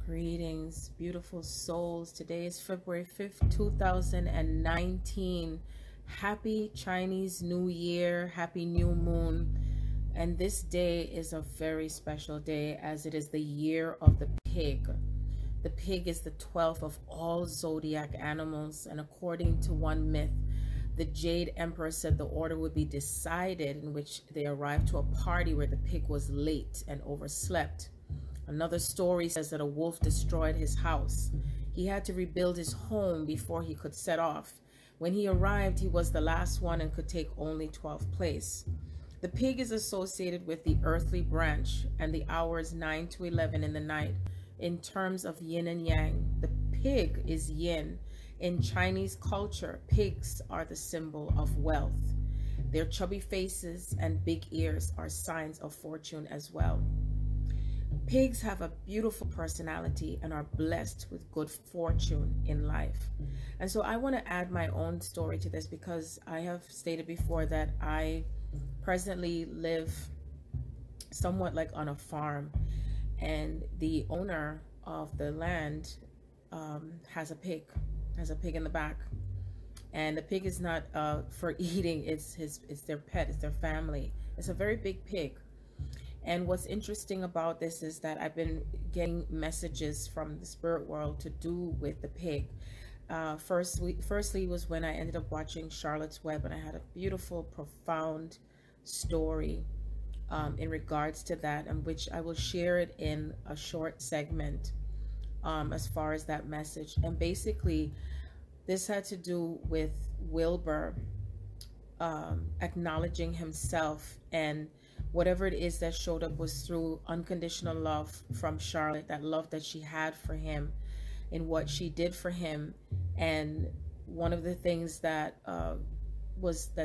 Greetings, beautiful souls. Today is February 5th, 2019. Happy Chinese New Year, happy new moon. And this day is a very special day as it is the year of the pig. The pig is the 12th of all zodiac animals, and according to one myth, the Jade Emperor said the order would be decided in which they arrived to a party where the pig was late and overslept. Another story says that a wolf destroyed his house. He had to rebuild his home before he could set off. When he arrived, he was the last one and could take only 12th place. The pig is associated with the earthly branch and the hours 9 to 11 in the night. In terms of yin and yang, the pig is yin. In Chinese culture, pigs are the symbol of wealth. Their chubby faces and big ears are signs of fortune as well. Pigs have a beautiful personality and are blessed with good fortune in life. And so I want to add my own story to this because I have stated before that I presently live somewhat like on a farm, and the owner of the land has a pig in the back. And the pig is not for eating, it's their pet, it's their family. It's a very big pig. And what's interesting about this is that I've been getting messages from the spirit world to do with the pig. Firstly was when I ended up watching Charlotte's Web, and I had a beautiful, profound story in regards to that, in which I will share it in a short segment as far as that message. And basically, this had to do with Wilbur acknowledging himself, and whatever it is that showed up was through unconditional love from Charlotte, that love that she had for him and what she did for him. And one of the things that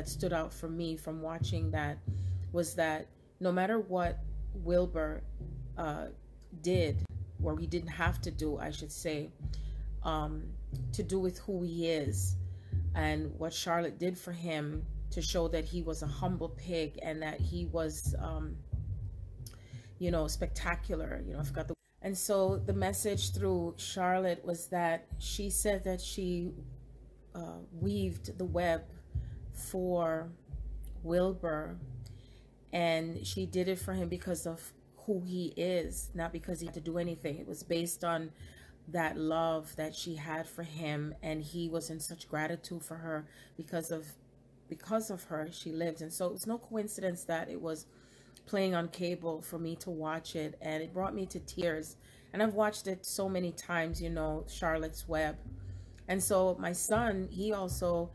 stood out for me from watching that was that no matter what Wilbur did, or he didn't have to do, I should say, to do with who he is, and what Charlotte did for him to show that he was a humble pig and that he was, spectacular. I forgot the. And so the message through Charlotte was that she said that she weaved the web for Wilbur, and she did it for him because of who he is, not because he had to do anything. It was based on that love that she had for him, and he was in such gratitude for her because of her she lived. And so it's no coincidence that it was playing on cable for me to watch it, and it brought me to tears. And I've watched it so many times, Charlotte's Web. And so my son, he also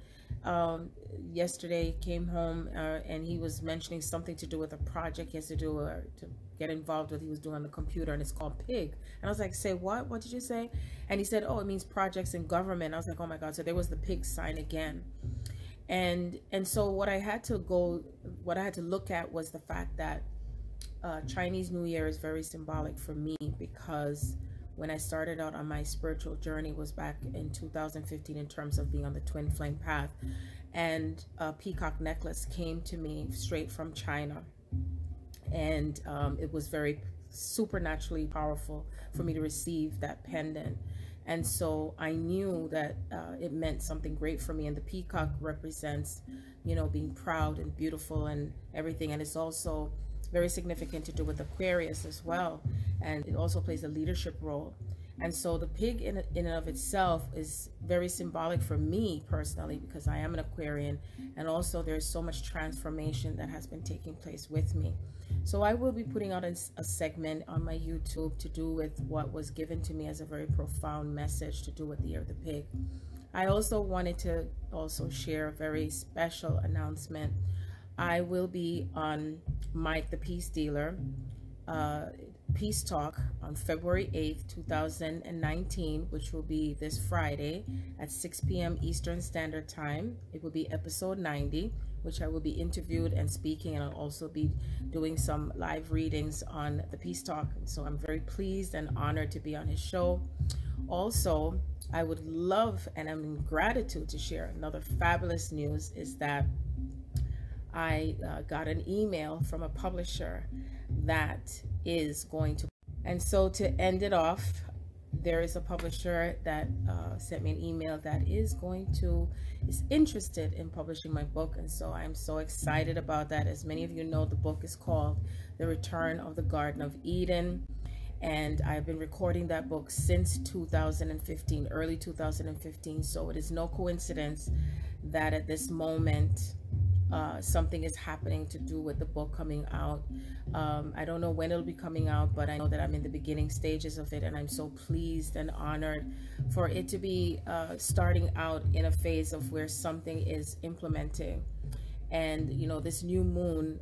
yesterday came home and he was mentioning something to do with a project he has to do to get involved with. He was doing on the computer, and it's called pig. And I was like, say what did you say? And he said, oh, it means projects in government. I was like, oh my God. So there was the pig sign again. And so what I had to look at was the fact that Chinese New Year is very symbolic for me, because when I started out on my spiritual journey was back in 2015 in terms of being on the twin flame path, and a peacock necklace came to me straight from China, and it was very supernaturally powerful for me to receive that pendant. And so I knew that it meant something great for me. And the peacock represents, being proud and beautiful and everything. And it's also very significant to do with Aquarius as well. And it also plays a leadership role. And so the pig in and of itself is very symbolic for me personally, because I am an Aquarian. And also there's so much transformation that has been taking place with me. So I will be putting out a segment on my YouTube to do with what was given to me as a very profound message to do with the year of the pig. I also wanted to share a very special announcement. I will be on Mike the Peace Dealer Peace Talk on February 8th, 2019, which will be this Friday at 6 p.m. Eastern Standard Time. It will be episode 90, which I will be interviewed and speaking, and I'll also be doing some live readings on the Peace Talk. So I'm very pleased and honored to be on his show. Also, I would love, and I'm in gratitude to share another fabulous news, is that I got an email from a publisher that is going to, and so to end it off, there is a publisher that sent me an email that is interested in publishing my book, and so I'm so excited about that. As many of you know, the book is called The Return of the Garden of Eden, and I've been recording that book since 2015, early 2015. So it is no coincidence that at this moment something is happening to do with the book coming out. I don't know when it'll be coming out, but I know that I'm in the beginning stages of it, and I'm so pleased and honored for it to be starting out in a phase of where something is implementing. And you know, this new moon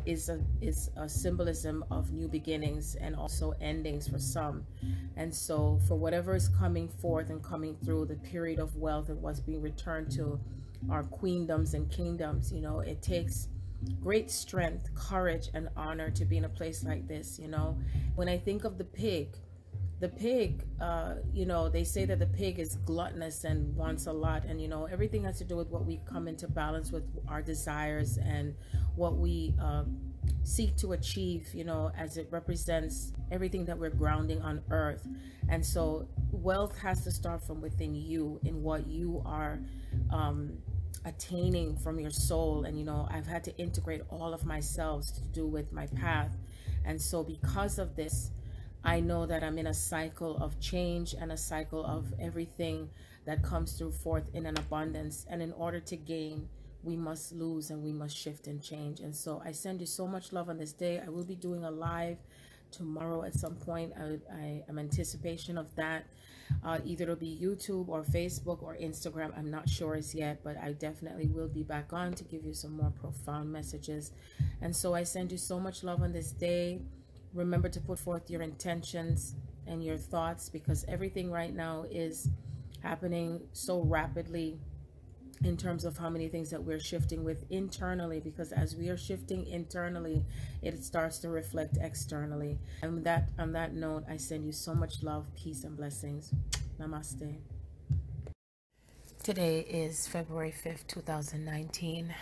is a symbolism of new beginnings and also endings for some. And so for whatever is coming forth and coming through the period of wealth and what's being returned to our queendoms and kingdoms, you know, it takes great strength, courage, and honor to be in a place like this. You know, when I think of the pig, you know, they say that the pig is gluttonous and wants a lot, and you know, everything has to do with what we come into balance with, our desires and what we seek to achieve, you know, as it represents everything that we're grounding on earth. And so wealth has to start from within you, in what you are attaining from your soul. And you know, I've had to integrate all of myself to do with my path, and so because of this, I know that I'm in a cycle of change and a cycle of everything that comes through forth in an abundance. And in order to gain, we must lose, and we must shift and change. And so I send you so much love on this day. I will be doing a live tomorrow at some point. I am anticipation of that. Either it'll be YouTube or Facebook or Instagram. I'm not sure as yet, but I definitely will be back on to give you some more profound messages. And so I send you so much love on this day. Remember to put forth your intentions and your thoughts, because everything right now is happening so rapidly in terms of how many things that we're shifting with internally, because as we are shifting internally, it starts to reflect externally. And on that note, I send you so much love, peace, and blessings. Namaste. Today is February 5th, 2019.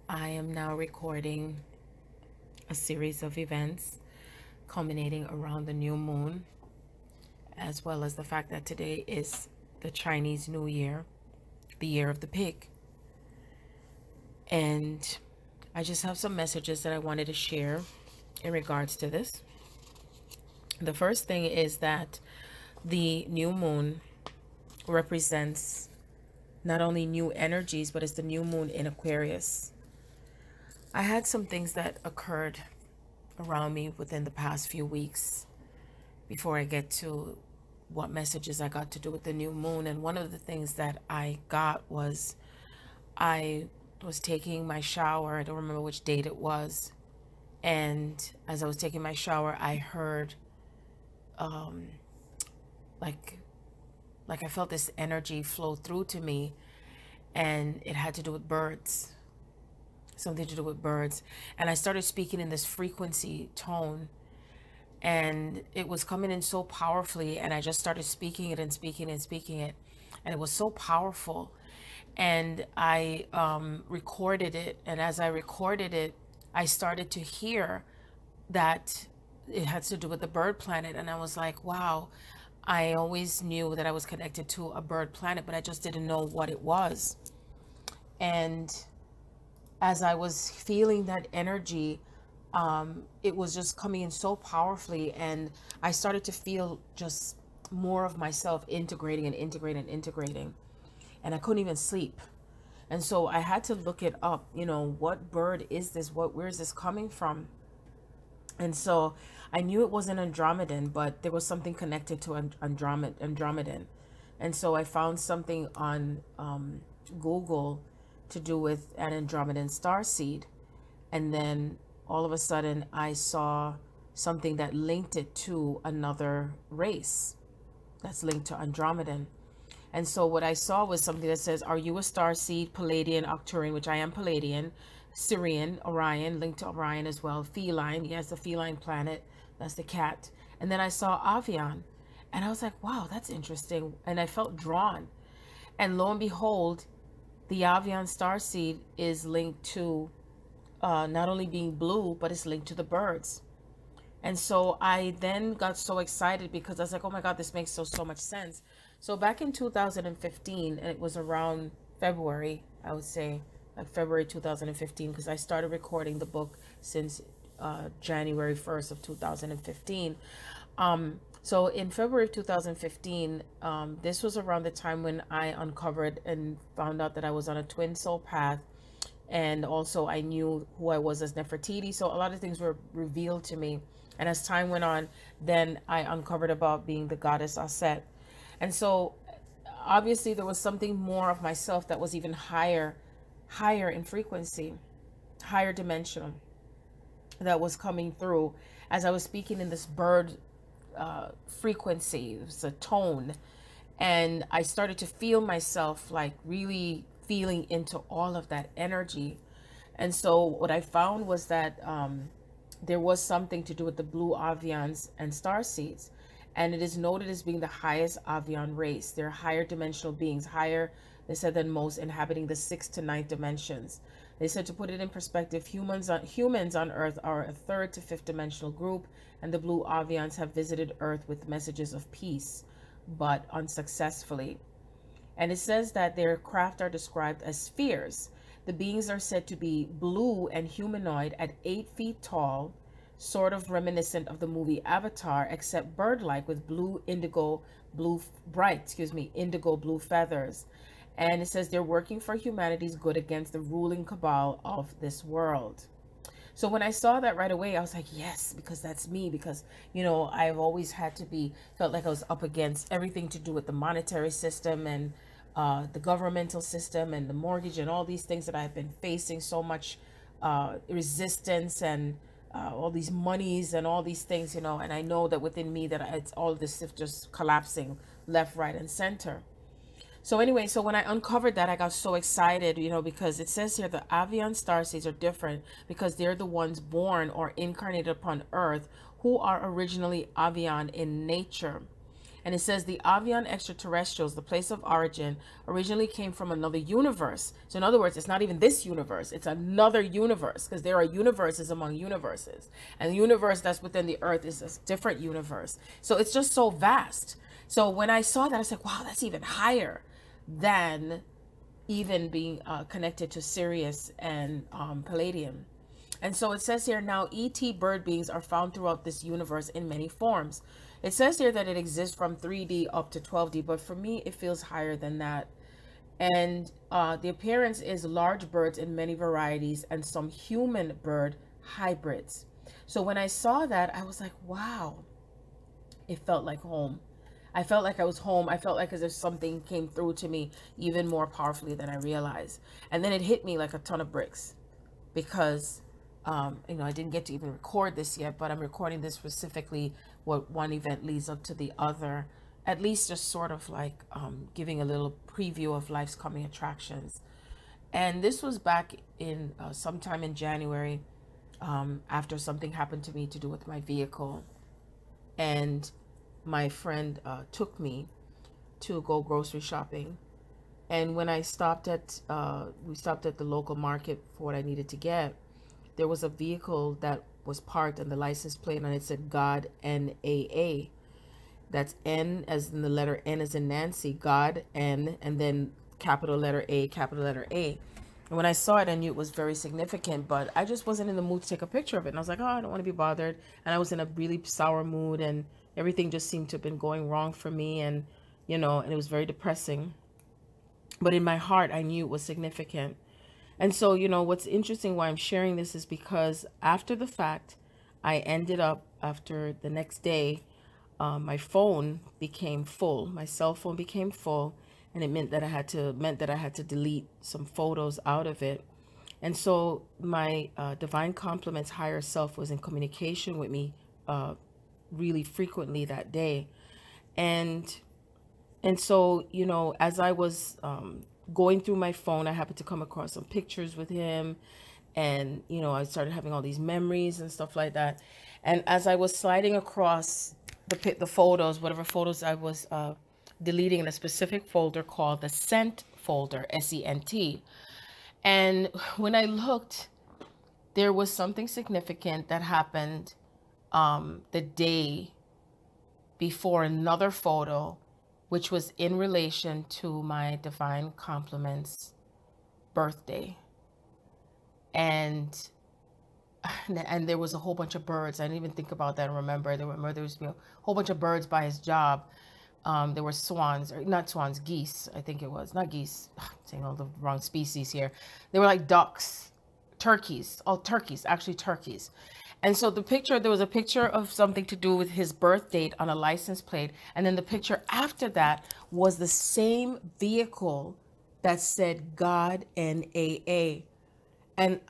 I am now recording a series of events culminating around the new moon, as well as the fact that today is the Chinese New Year, the year of the pig. And I just have some messages that I wanted to share in regards to this. The first thing is that the new moon represents not only new energies, but it's the new moon in Aquarius. I had some things that occurred around me within the past few weeks before I get to what messages I got to do with the new moon. And one of the things that I got was, I was taking my shower. I don't remember which date it was. And as I was taking my shower, I heard like I felt this energy flow through to me, and it had to do with birds. Something to do with birds. And I started speaking in this frequency tone, and it was coming in so powerfully, and I just started speaking it and speaking and speaking it, and it was so powerful. And I recorded it, and as I recorded it, I started to hear that it had to do with the bird planet. And I was like, wow, I always knew that I was connected to a bird planet, but I just didn't know what it was. And as I was feeling that energy, it was just coming in so powerfully, and I started to feel just more of myself integrating and integrating and integrating, and I couldn't even sleep. And so I had to look it up, you know, what bird is this? Where is this coming from? And so I knew it wasn't Andromedan, but there was something connected to Andromedan. And so I found something on Google to do with an Andromedan starseed. And then all of a sudden I saw something that linked it to another race that's linked to Andromedan. And so what I saw was something that says, are you a starseed, Palladian, Arcturian, which I am Palladian, Syrian, Orion, linked to Orion as well, feline, yes, the feline planet, that's the cat. And then I saw Avian, and I was like, wow, that's interesting. And I felt drawn. And lo and behold, the Avian starseed is linked to not only being blue, but it's linked to the birds. And so I then got so excited because I was like, oh my God, this makes so much sense. So back in 2015, and it was around February, I would say, like February 2015, because I started recording the book since January 1st of 2015. So in February of 2015, this was around the time when I uncovered and found out that I was on a twin soul path. And also I knew who I was as Nefertiti. So a lot of things were revealed to me. And as time went on, then I uncovered about being the goddess Aset. And so obviously there was something more of myself that was even higher in frequency, higher dimensional, that was coming through as I was speaking in this bird frequency. It was a tone. And I started to feel myself like really feeling into all of that energy. And so what I found was that there was something to do with the blue avians and star seeds. And it is noted as being the highest avian race. They're higher dimensional beings, higher, they said, than most, inhabiting the 6th to 9th dimensions. They said, to put it in perspective, humans on Earth are a 3rd to 5th dimensional group, and the blue avians have visited Earth with messages of peace, but unsuccessfully. And it says that their craft are described as spheres. The beings are said to be blue and humanoid at 8 feet tall, sort of reminiscent of the movie Avatar, except bird-like with indigo blue feathers. And it says they're working for humanity's good against the ruling cabal of this world. So when I saw that right away, I was like, yes, because that's me. Because, you know, I've always felt like I was up against everything to do with the monetary system and the governmental system and the mortgage and all these things that I've been facing so much resistance and all these monies and all these things, you know. And I know that within me that it's all this stuff just collapsing left, right, and center. So anyway, so when I uncovered that, I got so excited, you know, because it says here the avian starseeds are different because they're the ones born or incarnated upon Earth who are originally avian in nature. And it says the avian extraterrestrials, the place of origin, originally came from another universe. So in other words, it's not even this universe, it's another universe, because there are universes among universes. And the universe that's within the Earth is a different universe. So it's just so vast. So when I saw that, I was like, wow, that's even higher than even being connected to Sirius and Palladium. And so it says here, now ET bird beings are found throughout this universe in many forms. It says here that it exists from 3D up to 12D, but for me, it feels higher than that. And the appearance is large birds in many varieties and some human bird hybrids. So when I saw that, I was like, wow, it felt like home. I felt like I was home. I felt like as if something came through to me even more powerfully than I realized. And then it hit me like a ton of bricks because, you know, I didn't get to even record this yet, but I'm recording this specifically what one event leads up to the other, at least just sort of like giving a little preview of life's coming attractions. And this was back in sometime in January after something happened to me to do with my vehicle. And my friend took me to go grocery shopping, and when I stopped at we stopped at the local market for what I needed to get, there was a vehicle that was parked and the license plate on it said God NAA. That's N as in the letter N as in Nancy, God N, and then capital letter A, capital letter A. And when I saw it, I knew it was very significant, but I just wasn't in the mood to take a picture of it. And I was like, oh, I don't want to be bothered. And I was in a really sour mood, and everything just seemed to have been going wrong for me. And, you know, and it was very depressing. But in my heart, I knew it was significant. And so, you know, what's interesting why I'm sharing this is because after the fact, I ended up, after the next day, my phone became full. My cell phone became full. And it meant that I had to delete some photos out of it. And so my divine complement's higher self was in communication with me really frequently that day. And so, you know, as I was going through my phone, I happened to come across some pictures with him. And, you know, I started having all these memories and stuff like that. And as I was sliding across the photos, whatever photos I was deleting in a specific folder called the Sent folder, SENT. And when I looked, there was something significant that happened the day before another photo, which was in relation to my divine compliments birthday. And there was a whole bunch of birds. I didn't even think about that and remember. There was a whole bunch of birds by his job. There were swans, or not swans, geese, I think it was. Not geese. I'm saying all the wrong species here. They were like ducks, turkeys. Oh, turkeys, actually turkeys. And so the picture, there was a picture of something to do with his birth date on a license plate. And then the picture after that was the same vehicle that said God NAA. And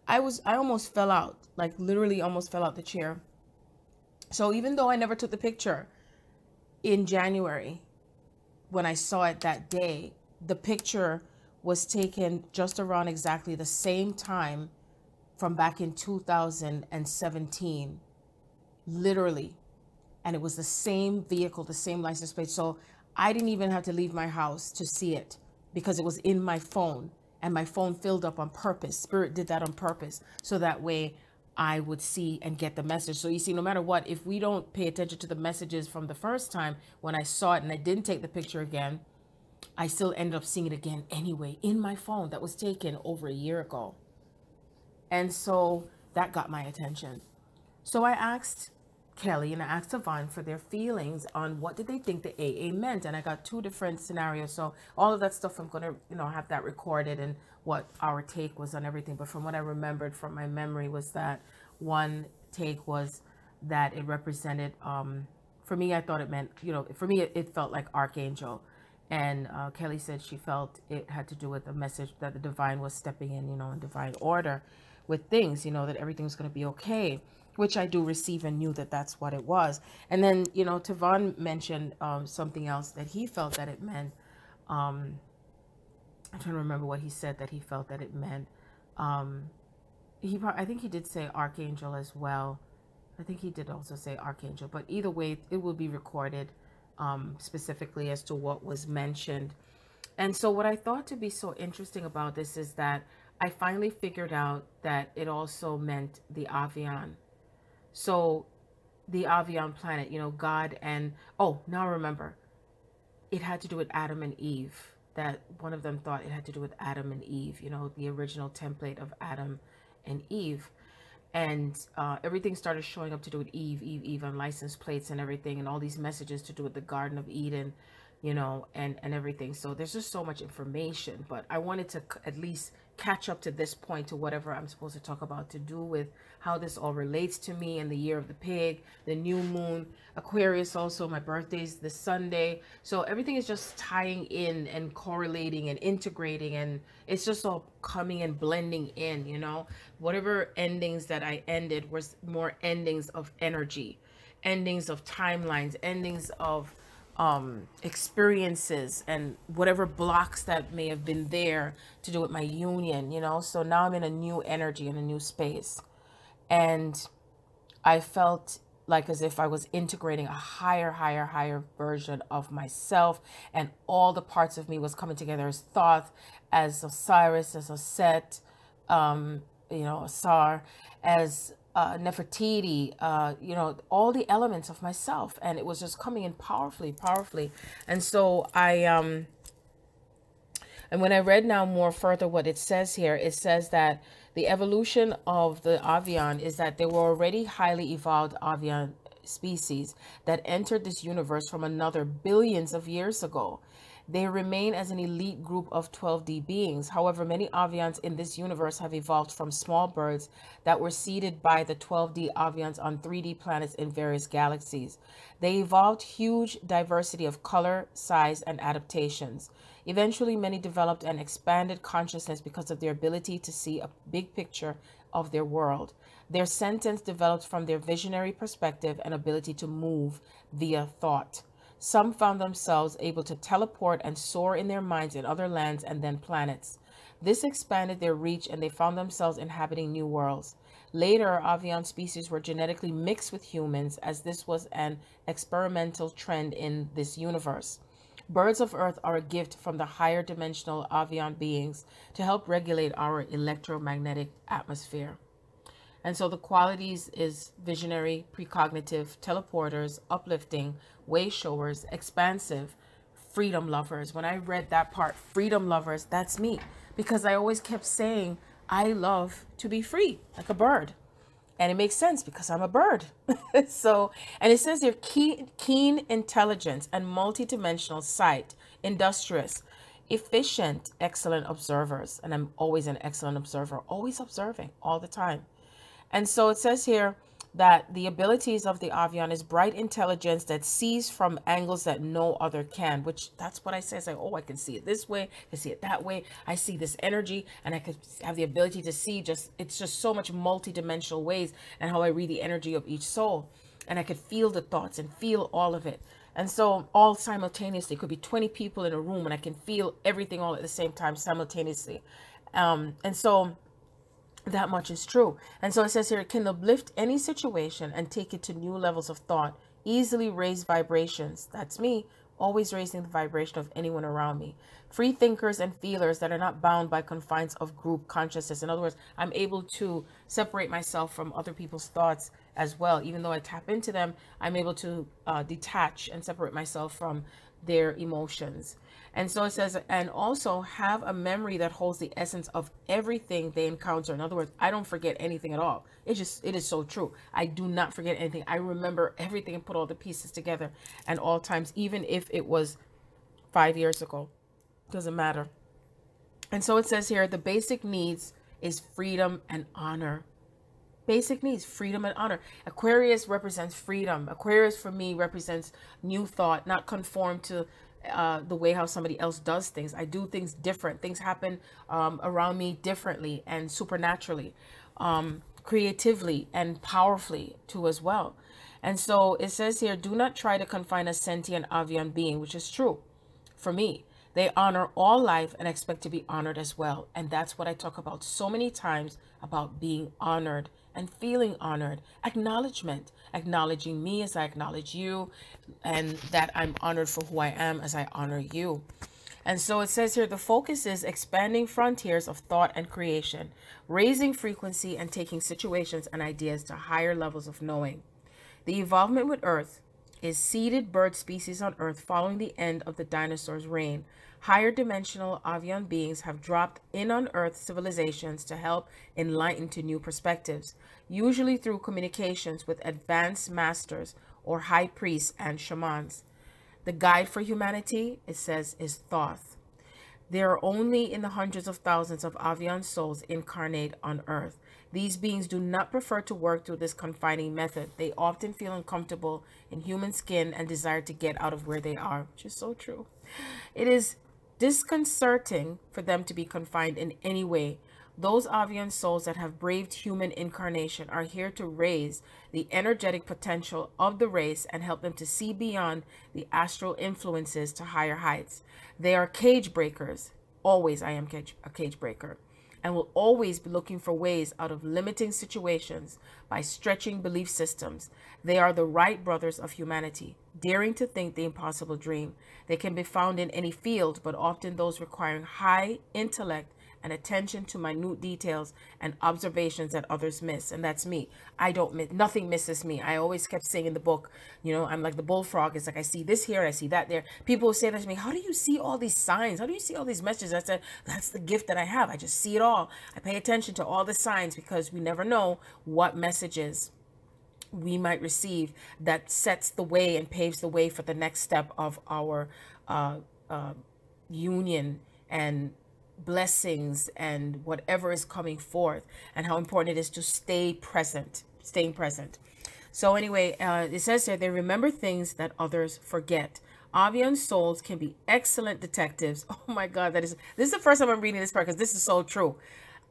I almost fell out, like literally almost fell out the chair. So even though I never took the picture in January, when I saw it that day, the picture was taken just around exactly the same time from back in 2017, literally. And it was the same vehicle, the same license plate. So I didn't even have to leave my house to see it because it was in my phone, and my phone filled up on purpose. Spirit did that on purpose. So that way I would see and get the message. So you see, no matter what, if we don't pay attention to the messages from the first time when I saw it and I didn't take the picture again, I still ended up seeing it again anyway in my phone that was taken over a year ago. And so that got my attention. So I asked Kelly and I asked Yvonne for their feelings on what did they think the AA meant. And I got two different scenarios. So all of that stuff, I'm going to, have that recorded and what our take was on everything. But from what I remembered from my memory was that one take was that it represented, for me, I thought it meant, for me, it felt like Archangel. And Kelly said she felt it had to do with a message that the divine was stepping in, in divine order with things, that everything's going to be okay, which I do receive and knew that that's what it was. And then, Tavon mentioned something else that he felt that it meant. I'm trying to remember what he said that he felt that it meant. I think he did say Archangel as well. I think he did also say Archangel, but either way, it will be recorded specifically as to what was mentioned. And so what I thought to be so interesting about this is that I finally figured out that it also meant the Avian. So the Avian planet, God and, now I remember, it had to do with Adam and Eve. That one of them thought it had to do with Adam and Eve, the original template of Adam and Eve. And everything started showing up to do with Eve on license plates and everything, and all these messages to do with the Garden of Eden, and everything. So there's just so much information, but I wanted to at least catch up to this point, to whatever I'm supposed to talk about, to do with how this all relates to me and the year of the pig, the new moon, Aquarius. Also, my birthday's this Sunday. So everything is just tying in and correlating and integrating, and it's just all coming and blending in, whatever endings that I ended was more endings of energy, endings of timelines, endings of experiences, and whatever blocks that may have been there to do with my union, so now I'm in a new energy, in a new space. And I felt like as if I was integrating a higher version of myself, and all the parts of me was coming together as Thoth, as Osiris, as Oset, Asar, as Nefertiti, all the elements of myself, and it was just coming in powerfully. And so and when I read now more further what it says here, it says that the evolution of the Avian is that there were already highly evolved Avian species that entered this universe from another billions of years ago. They remain as an elite group of 12D beings. However, many avians in this universe have evolved from small birds that were seeded by the 12D avians on 3D planets in various galaxies. They evolved huge diversity of color, size, and adaptations. Eventually, many developed an expanded consciousness because of their ability to see a big picture of their world. Their sentience developed from their visionary perspective and ability to move via thought. Some found themselves able to teleport and soar in their minds in other lands and then planets. This expanded their reach, and they found themselves inhabiting new worlds. Later, avian species were genetically mixed with humans, as this was an experimental trend in this universe. Birds of Earth are a gift from the higher dimensional avian beings to help regulate our electromagnetic atmosphere. And so the qualities is visionary, precognitive, teleporters, uplifting, way showers, expansive, freedom lovers. When I read that part, freedom lovers, that's me. Because I always kept saying, I love to be free, like a bird. And it makes sense because I'm a bird. So, and it says here, keen intelligence and multidimensional sight, industrious, efficient, excellent observers. And I'm always an excellent observer, always observing all the time. And so it says here that the abilities of the Avian is bright intelligence that sees from angles that no other can, which that's what I say. It's like, oh, I can see it this way, I can see it that way. I see this energy and I could have the ability to see it's just so much multi-dimensional ways and how I read the energy of each soul. And I could feel the thoughts and feel all of it. And so all simultaneously, it could be 20 people in a room and I can feel everything all at the same time simultaneously. And so that much is true. And so it says here, it can uplift any situation and take it to new levels of thought, easily raise vibrations. That's me, always raising the vibration of anyone around me. Free thinkers and feelers that are not bound by confines of group consciousness. In other words, I'm able to separate myself from other people's thoughts as well. Even though I tap into them, I'm able to detach and separate myself from their emotions. And so it says, and also have a memory that holds the essence of everything they encounter. In other words, I don't forget anything at all. It is so true. I do not forget anything. I remember everything and put all the pieces together at all times, even if it was 5 years ago. Doesn't matter. And so it says here, the basic needs is freedom and honor. Basic needs, freedom and honor. Aquarius represents freedom. Aquarius for me represents new thought, not conform to the way how somebody else does things. I do things different. Things happen around me differently and supernaturally, creatively and powerfully too as well. And so it says here, do not try to confine a sentient avian being, which is true for me. They honor all life and expect to be honored as well. And that's what I talk about so many times, about being honored and feeling honored. Acknowledgement, acknowledging me as I acknowledge you, and that I'm honored for who I am as I honor you. And so it says here, the focus is expanding frontiers of thought and creation, raising frequency and taking situations and ideas to higher levels of knowing. The evolvement with Earth is seeded bird species on Earth following the end of the dinosaurs' reign. Higher dimensional avian beings have dropped in on Earth civilizations to help enlighten to new perspectives, usually through communications with advanced masters or high priests and shamans. The guide for humanity, it says, is Thoth. There are only in the hundreds of thousands of avian souls incarnate on Earth. These beings do not prefer to work through this confining method. They often feel uncomfortable in human skin and desire to get out of where they are, which is so true. It is disconcerting for them to be confined in any way. Those avian souls that have braved human incarnation are here to raise the energetic potential of the race and help them to see beyond the astral influences to higher heights. They are cage breakers. Always I am a cage breaker, and will always be looking for ways out of limiting situations by stretching belief systems. They are the Wright brothers of humanity, daring to think the impossible dream. They can be found in any field, but often those requiring high intellect and attention to minute details and observations that others miss. And that's me. I don't miss, nothing misses me. I always kept saying in the book, you know, I'm like the bullfrog. It's like, I see this here, I see that there. People will say that to me, how do you see all these signs? How do you see all these messages? I said, that's the gift that I have. I just see it all. I pay attention to all the signs because we never know what messages we might receive that sets the way and paves the way for the next step of our union and blessings and whatever is coming forth, and how important it is to staying present. So anyway, it says here, they remember things that others forget. Avian souls can be excellent detectives. Oh my God, this is the first time I'm reading this part because this is so true.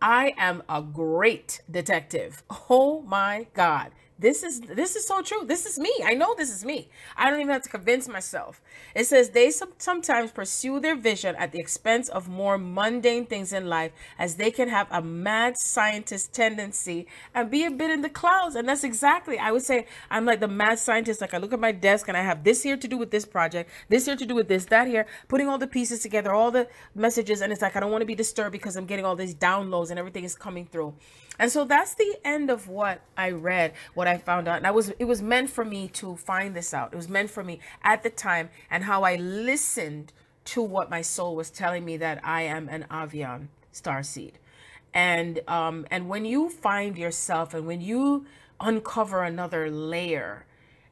I am a great detective. Oh my God. This is so true. This is me. I know this is me. I don't even have to convince myself. It says they sometimes pursue their vision at the expense of more mundane things in life, as they can have a mad scientist tendency and be a bit in the clouds. And that's exactly, I would say I'm like the mad scientist. Like I look at my desk and I have this here to do with this project, this here to do with this, that here, putting all the pieces together, all the messages. And it's like, I don't want to be disturbed because I'm getting all these downloads and everything is coming through. And so that's the end of what I read, what I found out. And it was meant for me to find this out. It was meant for me at the time, and how I listened to what my soul was telling me, that I am an Avian starseed. And when you find yourself, and when you uncover another layer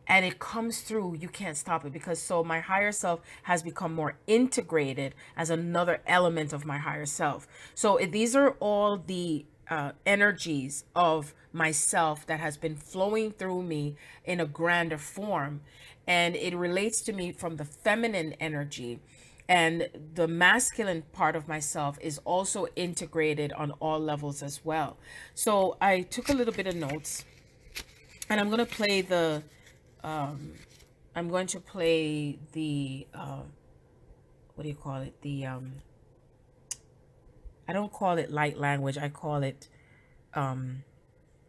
and it comes through, you can't stop it. Because so my higher self has become more integrated as another element of my higher self. So these are all the energies of myself that has been flowing through me in a grander form, and it relates to me from the feminine energy, and the masculine part of myself is also integrated on all levels as well. So I took a little bit of notes, and I'm going to play the what do you call it, the I don't call it light language, I call it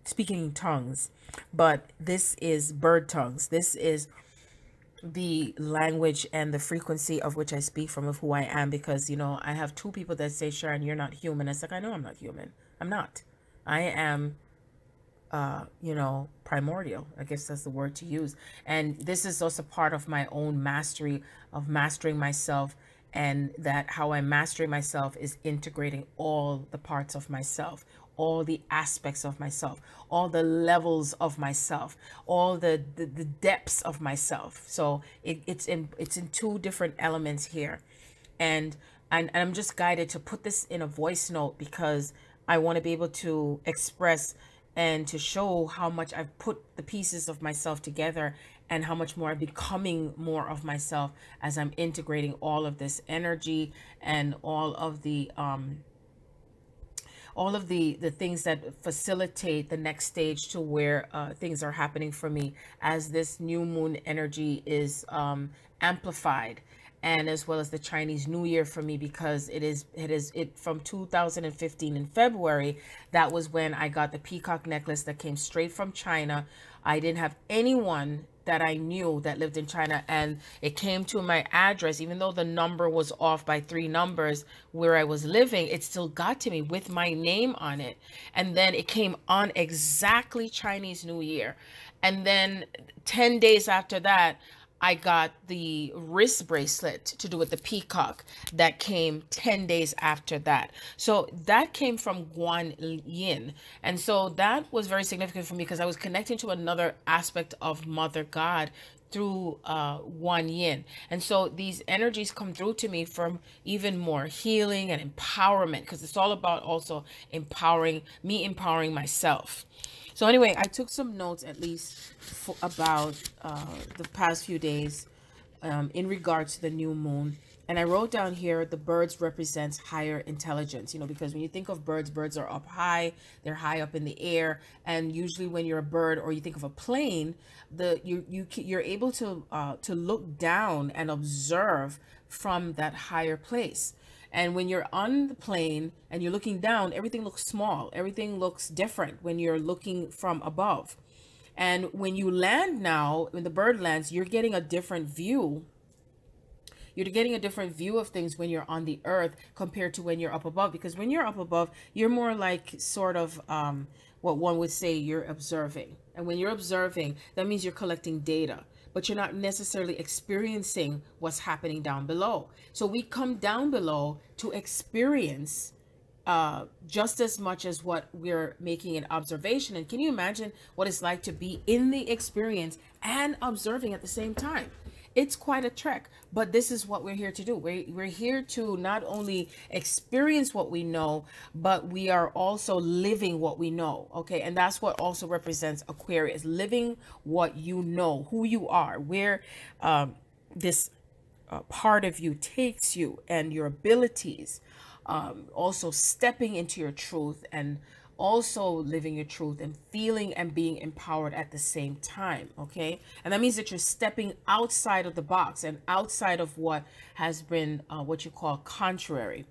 speaking in tongues, but this is bird tongues. This is the language and the frequency of which I speak from, of who I am. Because, you know, I have two people that say, Sharon, you're not human. It's like, I know I'm not human. I'm not. I am you know, primordial. I guess that's the word to use. And this is also part of my own mastery, of mastering myself, and that how I'm mastering myself is integrating all the parts of myself, all the aspects of myself, all the levels of myself, all the depths of myself. So it's in two different elements here. And I'm just guided to put this in a voice note, because I want to be able to express and to show how much I've put the pieces of myself together, and how much more I'm becoming more of myself as I'm integrating all of this energy and all of the things that facilitate the next stage to where things are happening for me as this new moon energy is amplified, and as well as the Chinese New Year for me, because it from 2015 in February, that was when I got the peacock necklace that came straight from China. I didn't have anyone that I knew that lived in China, and it came to my address. Even though the number was off by 3 numbers where I was living, it still got to me with my name on it. And then it came on exactly Chinese New Year. And then 10 days after that, I got the wrist bracelet to do with the peacock that came 10 days after that. So that came from Guan Yin. And so that was very significant for me, because I was connecting to another aspect of Mother God through Guan Yin. And so these energies come through to me from even more healing and empowerment, because it's all about also empowering myself. So anyway, I took some notes, at least about the past few days in regards to the new moon. And I wrote down here, the birds represents higher intelligence, you know, because when you think of birds, birds are up high, they're high up in the air. And usually when you're a bird, or you think of a plane, you're able to look down and observe from that higher place. And when you're on the plane and you're looking down, everything looks small. Everything looks different when you're looking from above. And when you land now, when the bird lands, you're getting a different view. You're getting a different view of things when you're on the earth compared to when you're up above. Because when you're up above, you're more like sort of what one would say you're observing. And when you're observing, that means you're collecting data, but you're not necessarily experiencing what's happening down below. So we come down below to experience just as much as what we're making an observation. And can you imagine what it's like to be in the experience and observing at the same time? It's quite a trek, but this is what we're here to do. We're here to not only experience what we know, but we are also living what we know. Okay. And that's what also represents Aquarius, living what you know, who you are, where this part of you takes you, and your abilities, also stepping into your truth, and also living your truth, and feeling and being empowered at the same time. Okay. And that means that you're stepping outside of the box and outside of what has been what you call contrary.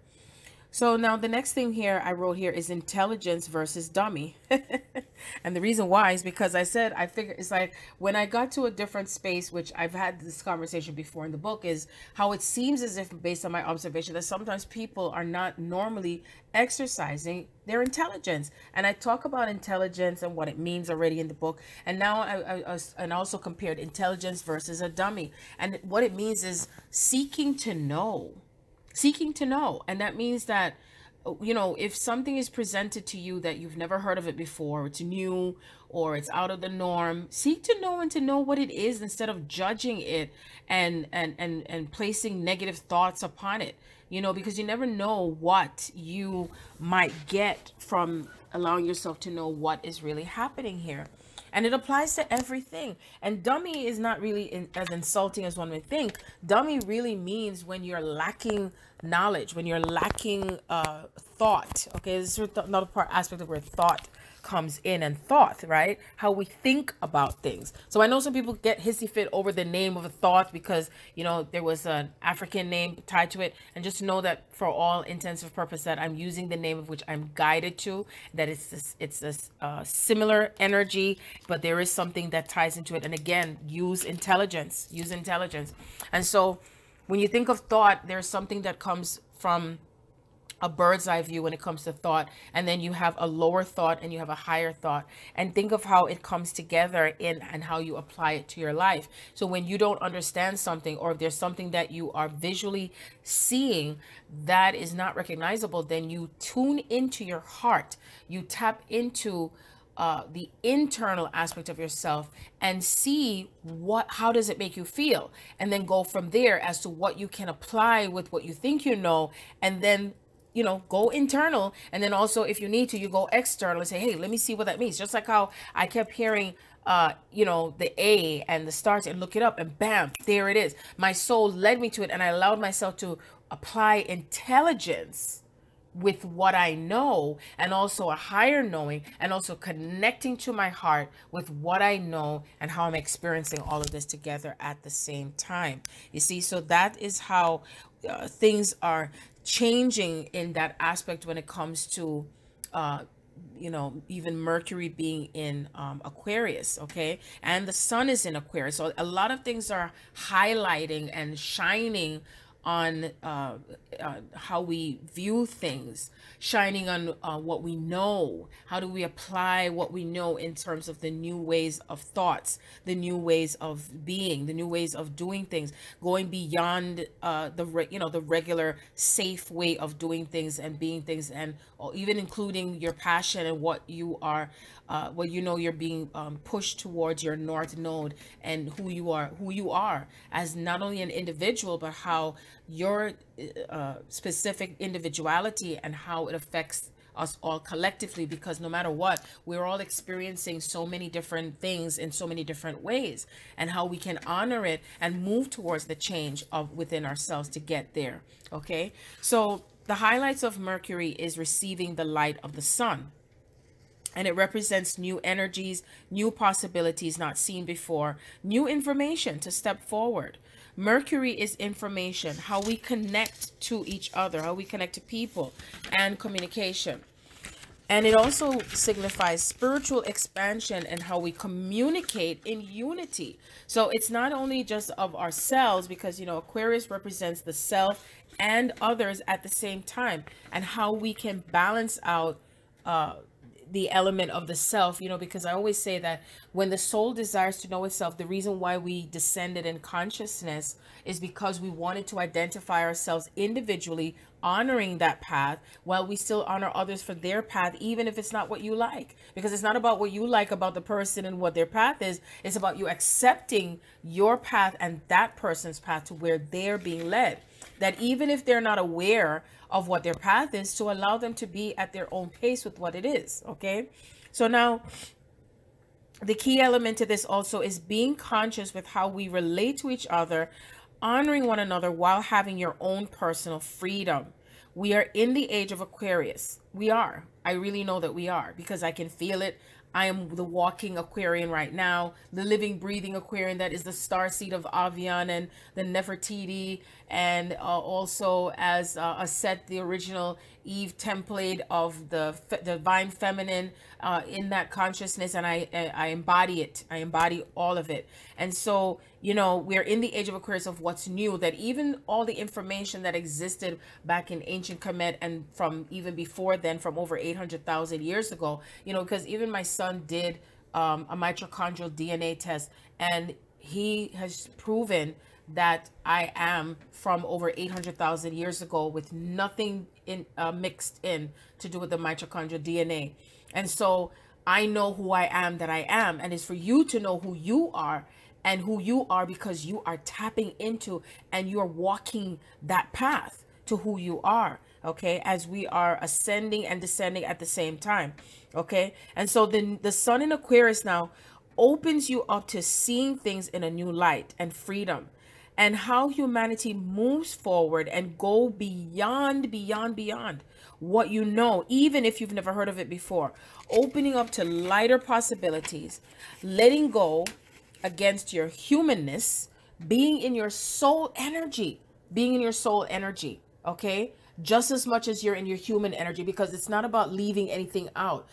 So now the next thing here I wrote here is intelligence versus dummy. And the reason why is because I said, I figure it's like when I got to a different space, which I've had this conversation before in the book, is how it seems as if, based on my observation, that sometimes people are not normally exercising their intelligence. And I talk about intelligence and what it means already in the book. And now I also compared intelligence versus a dummy. And what it means is seeking to know. Seeking to know. And that means that, you know, if something is presented to you that you've never heard of it before, it's new or it's out of the norm, seek to know and to know what it is instead of judging it and placing negative thoughts upon it, you know, because you never know what you might get from allowing yourself to know what is really happening here. And it applies to everything. And dummy is not really as insulting as one would think. Dummy really means when you're lacking knowledge, when you're lacking thought. Okay, this is another aspect of where thought comes in, and thought, right? How we think about things. So I know some people get hissy fit over the name of a thought because, you know, there was an African name tied to it. And just know that for all intents and purposes that I'm using the name of which I'm guided to, that it's this similar energy, but there is something that ties into it. And again, use intelligence. And so when you think of thought, there's something that comes from a bird's eye view when it comes to thought, and then you have a lower thought and you have a higher thought, and think of how it comes together in and how you apply it to your life. So when you don't understand something, or if there's something that you are visually seeing that is not recognizable, then you tune into your heart, you tap into the internal aspect of yourself and see how does it make you feel, and then go from there as to what you can apply with what you think you know, and then, you know, go internal. And then also, if you need to, you go external and say, hey, let me see what that means. Just like how I kept hearing, you know, the A and the stars, and look it up, and bam, there it is. My soul led me to it, and I allowed myself to apply intelligence with what I know, and also a higher knowing, and also connecting to my heart with what I know and how I'm experiencing all of this together at the same time. You see, so that is how things are changing in that aspect when it comes to you know, even Mercury being in Aquarius, okay, and the sun is in Aquarius. So a lot of things are highlighting and shining on how we view things, shining on what we know. How do we apply what we know in terms of the new ways of thoughts, the new ways of being, the new ways of doing things, going beyond the regular safe way of doing things and being things, and even including your passion and what you are, what you know you're being pushed towards your North Node, and who you are as not only an individual, but how your specific individuality and how it affects us all collectively, because no matter what, we're all experiencing so many different things in so many different ways, and how we can honor it and move towards the change of within ourselves to get there. Okay, so the highlights of Mercury is receiving the light of the sun, and it represents new energies, new possibilities not seen before, new information to step forward. Mercury is information, how we connect to each other, how we connect to people, and communication. And it also signifies spiritual expansion and how we communicate in unity. So it's not only just of ourselves, because, you know, Aquarius represents the self and others at the same time, and how we can balance out the element of the self, you know, because I always say that when the soul desires to know itself, the reason why we descended in consciousness is because we wanted to identify ourselves individually, honoring that path, while we still honor others for their path, even if it's not what you like. Because it's not about what you like about the person and what their path is. It's about you accepting your path and that person's path to where they're being led. That even if they're not aware of what their path is, to allow them to be at their own pace with what it is. Okay, so now the key element to this also is being conscious with how we relate to each other, honoring one another while having your own personal freedom. We are in the age of Aquarius. We are. I really know that we are, because I can feel it. I am the walking Aquarian right now, the living, breathing Aquarian that is the star seed of Avian and the Nefertiti, and also as a set, the original Eve template of the divine feminine in that consciousness, and I embody it. I embody all of it. And so, you know, we're in the age of Aquarius of what's new, that even all the information that existed back in ancient Kemet and from even before then, from over 800,000 years ago, you know, because even my son did a mitochondrial DNA test, and he has proven that I am from over 800,000 years ago with nothing in mixed in to do with the mitochondrial DNA. And so I know who I am, that I am, and it's for you to know who you are, and who you are because you are tapping into and you're walking that path to who you are. Okay, as we are ascending and descending at the same time. Okay, and so the sun in Aquarius now opens you up to seeing things in a new light and freedom, and how humanity moves forward and go beyond what you know, even if you've never heard of it before, opening up to lighter possibilities, letting go against your humanness, being in your soul energy, okay, just as much as you're in your human energy, because it's not about leaving anything out.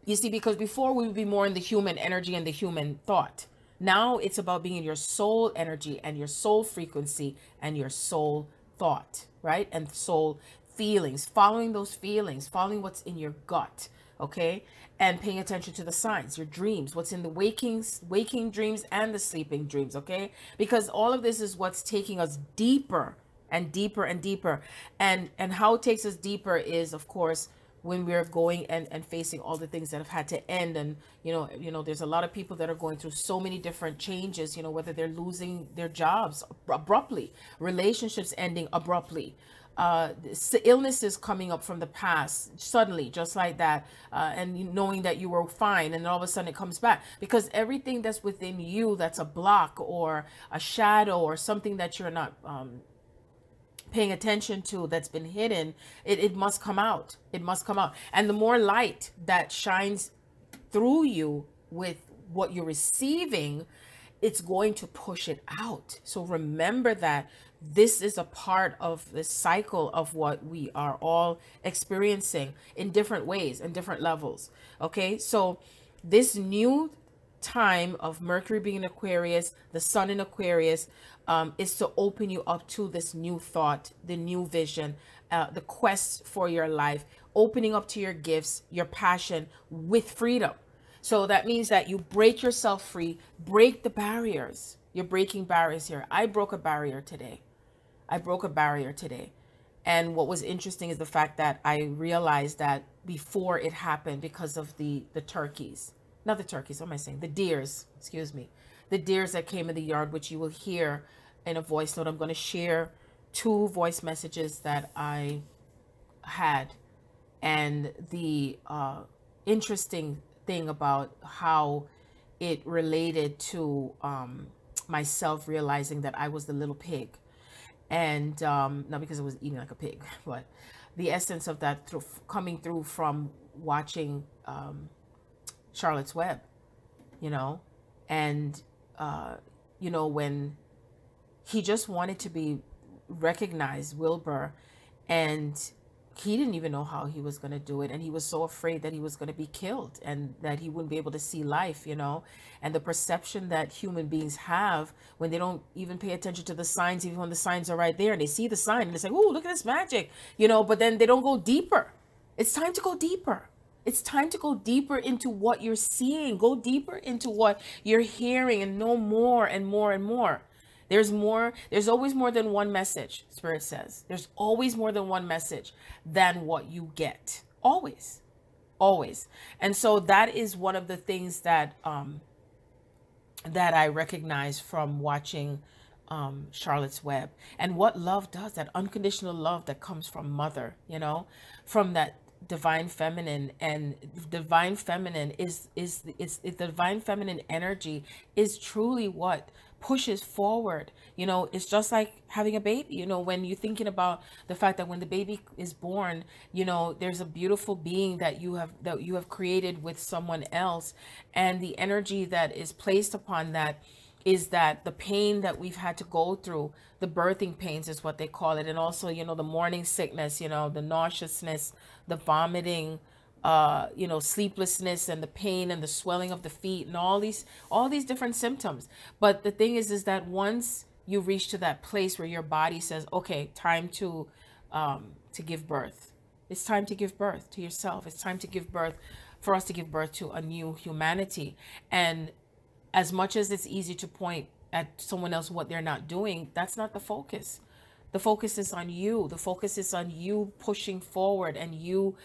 You see, because before we would be more in the human energy and the human thought. Now it's about being in your soul energy and your soul frequency and your soul thought, right? And soul feelings, following those feelings, following what's in your gut, okay? And paying attention to the signs, your dreams, what's in the waking dreams and the sleeping dreams, okay? Because all of this is what's taking us deeper and deeper and deeper. And how it takes us deeper is, of course, when we're going and facing all the things that have had to end. And you know there's a lot of people that are going through so many different changes, you know, whether they're losing their jobs abruptly, relationships ending abruptly, illnesses coming up from the past suddenly, just like that, and knowing that you were fine, and then all of a sudden it comes back, because everything that's within you that's a block or a shadow or something that you're not paying attention to, that's been hidden, it must come out. It must come out. And the more light that shines through you with what you're receiving, it's going to push it out. So remember that this is a part of the cycle of what we are all experiencing in different ways and different levels. Okay, so this new time of Mercury being in Aquarius, the sun in Aquarius, is to open you up to this new thought, the new vision, the quest for your life, opening up to your gifts, your passion with freedom. So that means that you break yourself free, break the barriers. You're breaking barriers here. I broke a barrier today. And what was interesting is the fact that I realized that before it happened, because of the turkeys, not the turkeys, what am I saying? The deers, excuse me. The deers that came in the yard, which you will hear in a voice note. I'm going to share 2 voice messages that I had. And the interesting thing about how it related to myself realizing that I was the little pig. And not because I was eating like a pig, but the essence of that coming through from watching Charlotte's Web, you know, and you know, when he just wanted to be recognized, Wilbur, and he didn't even know how he was going to do it, and he was so afraid that he was going to be killed and that he wouldn't be able to see life, you know. And the perception that human beings have when they don't even pay attention to the signs, even when the signs are right there, and they see the sign and they say, oh, look at this magic, you know, but then they don't go deeper. It's time to go deeper. It's time to go deeper into what you're seeing. Go deeper into what you're hearing and know more and more and more. There's more. There's always more than one message, Spirit says. There's always more than one message than what you get. Always. Always. And so that is one of the things that that I recognize from watching Charlotte's Web, and what love does, that unconditional love that comes from mother, you know, from that divine feminine, and divine feminine is the divine feminine energy is truly what pushes forward. You know, it's just like having a baby. You know, when you're thinking about the fact that when the baby is born, you know, there's a beautiful being that you have created with someone else, and the energy that is placed upon that is that the pain that we've had to go through, the birthing pains is what they call it, and also, you know, the morning sickness, you know, the nauseousness, the vomiting, you know, sleeplessness, and the pain and the swelling of the feet, and all these different symptoms. But the thing is that once you reach to that place where your body says, okay, time to give birth. It's time to give birth to yourself. It's time to give birth, for us to give birth to a new humanity. And as much as it's easy to point at someone else what they're not doing, that's not the focus. The focus is on you. The focus is on you pushing forward, and you,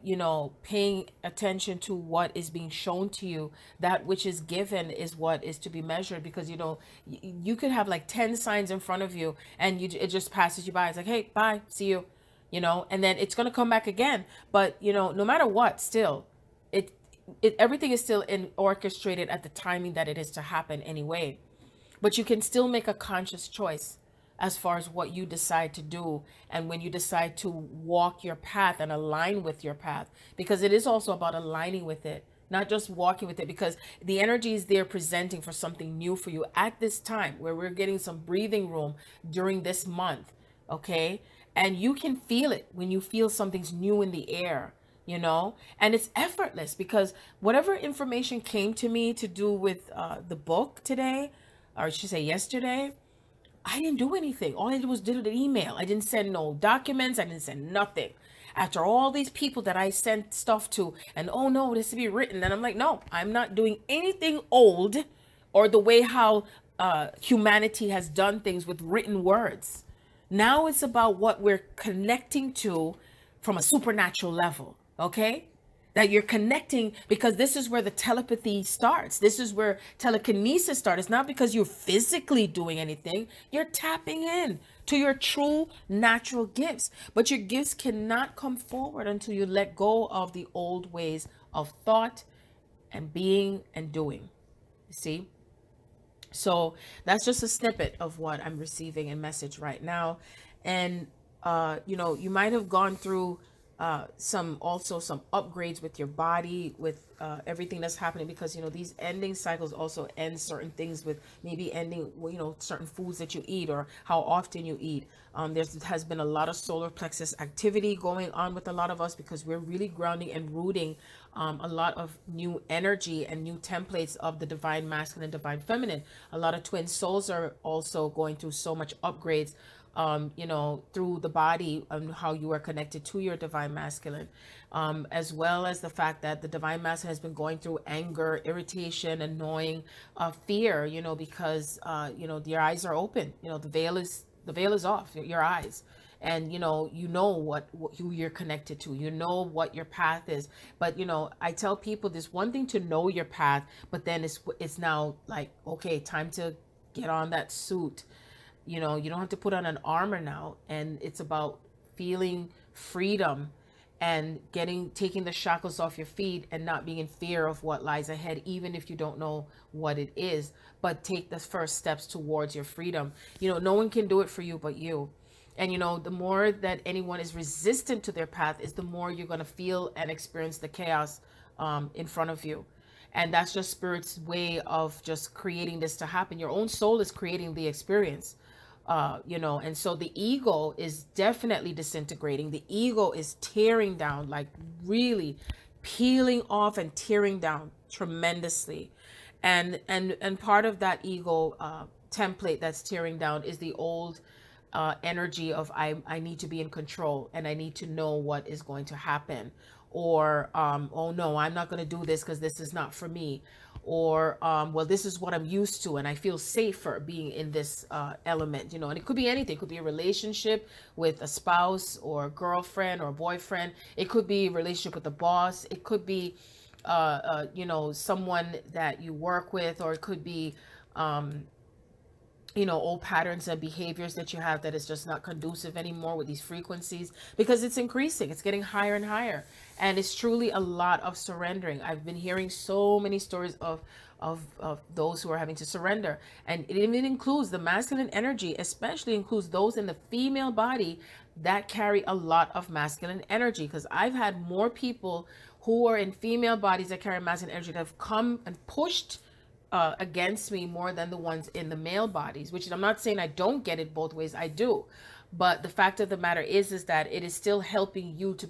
you know, paying attention to what is being shown to you. That which is given is what is to be measured, because, you know, you could have like 10 signs in front of you, and it just passes you by. It's like, hey, bye, see you, you know, and then it's going to come back again. But, you know, no matter what, still, everything is still orchestrated at the timing that it is to happen anyway. But you can still make a conscious choice as far as what you decide to do, and when you decide to walk your path and align with your path, because it is also about aligning with it, not just walking with it, because the energy is there presenting for something new for you at this time, where we're getting some breathing room during this month. Okay, and you can feel it when you feel something's new in the air, you know, and it's effortless, because whatever information came to me to do with the book today, or I should say yesterday, I didn't do anything. All I did was did an email. I didn't send no documents. I didn't send nothing. After all these people that I sent stuff to, and oh no, this to be written, and I'm like, no, I'm not doing anything old, or the way how humanity has done things with written words. Now it's about what we're connecting to from a supernatural level, okay? That you're connecting, because this is where the telepathy starts. This is where telekinesis starts. It's not because you're physically doing anything. You're tapping in to your true natural gifts. But your gifts cannot come forward until you let go of the old ways of thought and being and doing. You see? So that's just a snippet of what I'm receiving in message right now. And, you know, you might have gone through some upgrades with your body, with everything that's happening, because, you know, these ending cycles also end certain things, with maybe ending, you know, certain foods that you eat, or how often you eat. There has been a lot of solar plexus activity going on with a lot of us, because we're really grounding and rooting a lot of new energy and new templates of the divine masculine and divine feminine. A lot of twin souls are also going through so much upgrades, you know, through the body, and how you are connected to your divine masculine, as well as the fact that the divine masculine has been going through anger, irritation, annoying, fear, you know, because, you know, your eyes are open, you know, the veil is off your eyes. And, you know who you're connected to, you know what your path is. But, you know, I tell people, there's one thing to know your path, but then it's now like, okay, time to get on that suit. You know, you don't have to put on an armor now, and it's about feeling freedom and taking the shackles off your feet, and not being in fear of what lies ahead, even if you don't know what it is. But take the first steps towards your freedom. You know, no one can do it for you but you. And, you know, the more that anyone is resistant to their path, is the more you're going to feel and experience the chaos in front of you. And that's just Spirit's way of just creating this to happen. Your own soul is creating the experience. You know, and so the ego is definitely disintegrating. The ego is tearing down, like really peeling off and tearing down tremendously. And part of that ego template that's tearing down is the old energy of I need to be in control, and I need to know what is going to happen, or oh no, I'm not going to do this because this is not for me, or well, this is what I'm used to, and I feel safer being in this element, you know. And it could be anything. It could be a relationship with a spouse or a girlfriend or a boyfriend. It could be a relationship with a boss. It could be you know, someone that you work with, or it could be you know, old patterns and behaviors that you have that is just not conducive anymore with these frequencies, because it's increasing, it's getting higher and higher. And it's truly a lot of surrendering. I've been hearing so many stories of those who are having to surrender, and it even includes the masculine energy, especially includes those in the female body that carry a lot of masculine energy, because I've had more people who are in female bodies that carry masculine energy that have come and pushed against me more than the ones in the male bodies, which I'm not saying I don't get it both ways, I do. But the fact of the matter is that it is still helping you to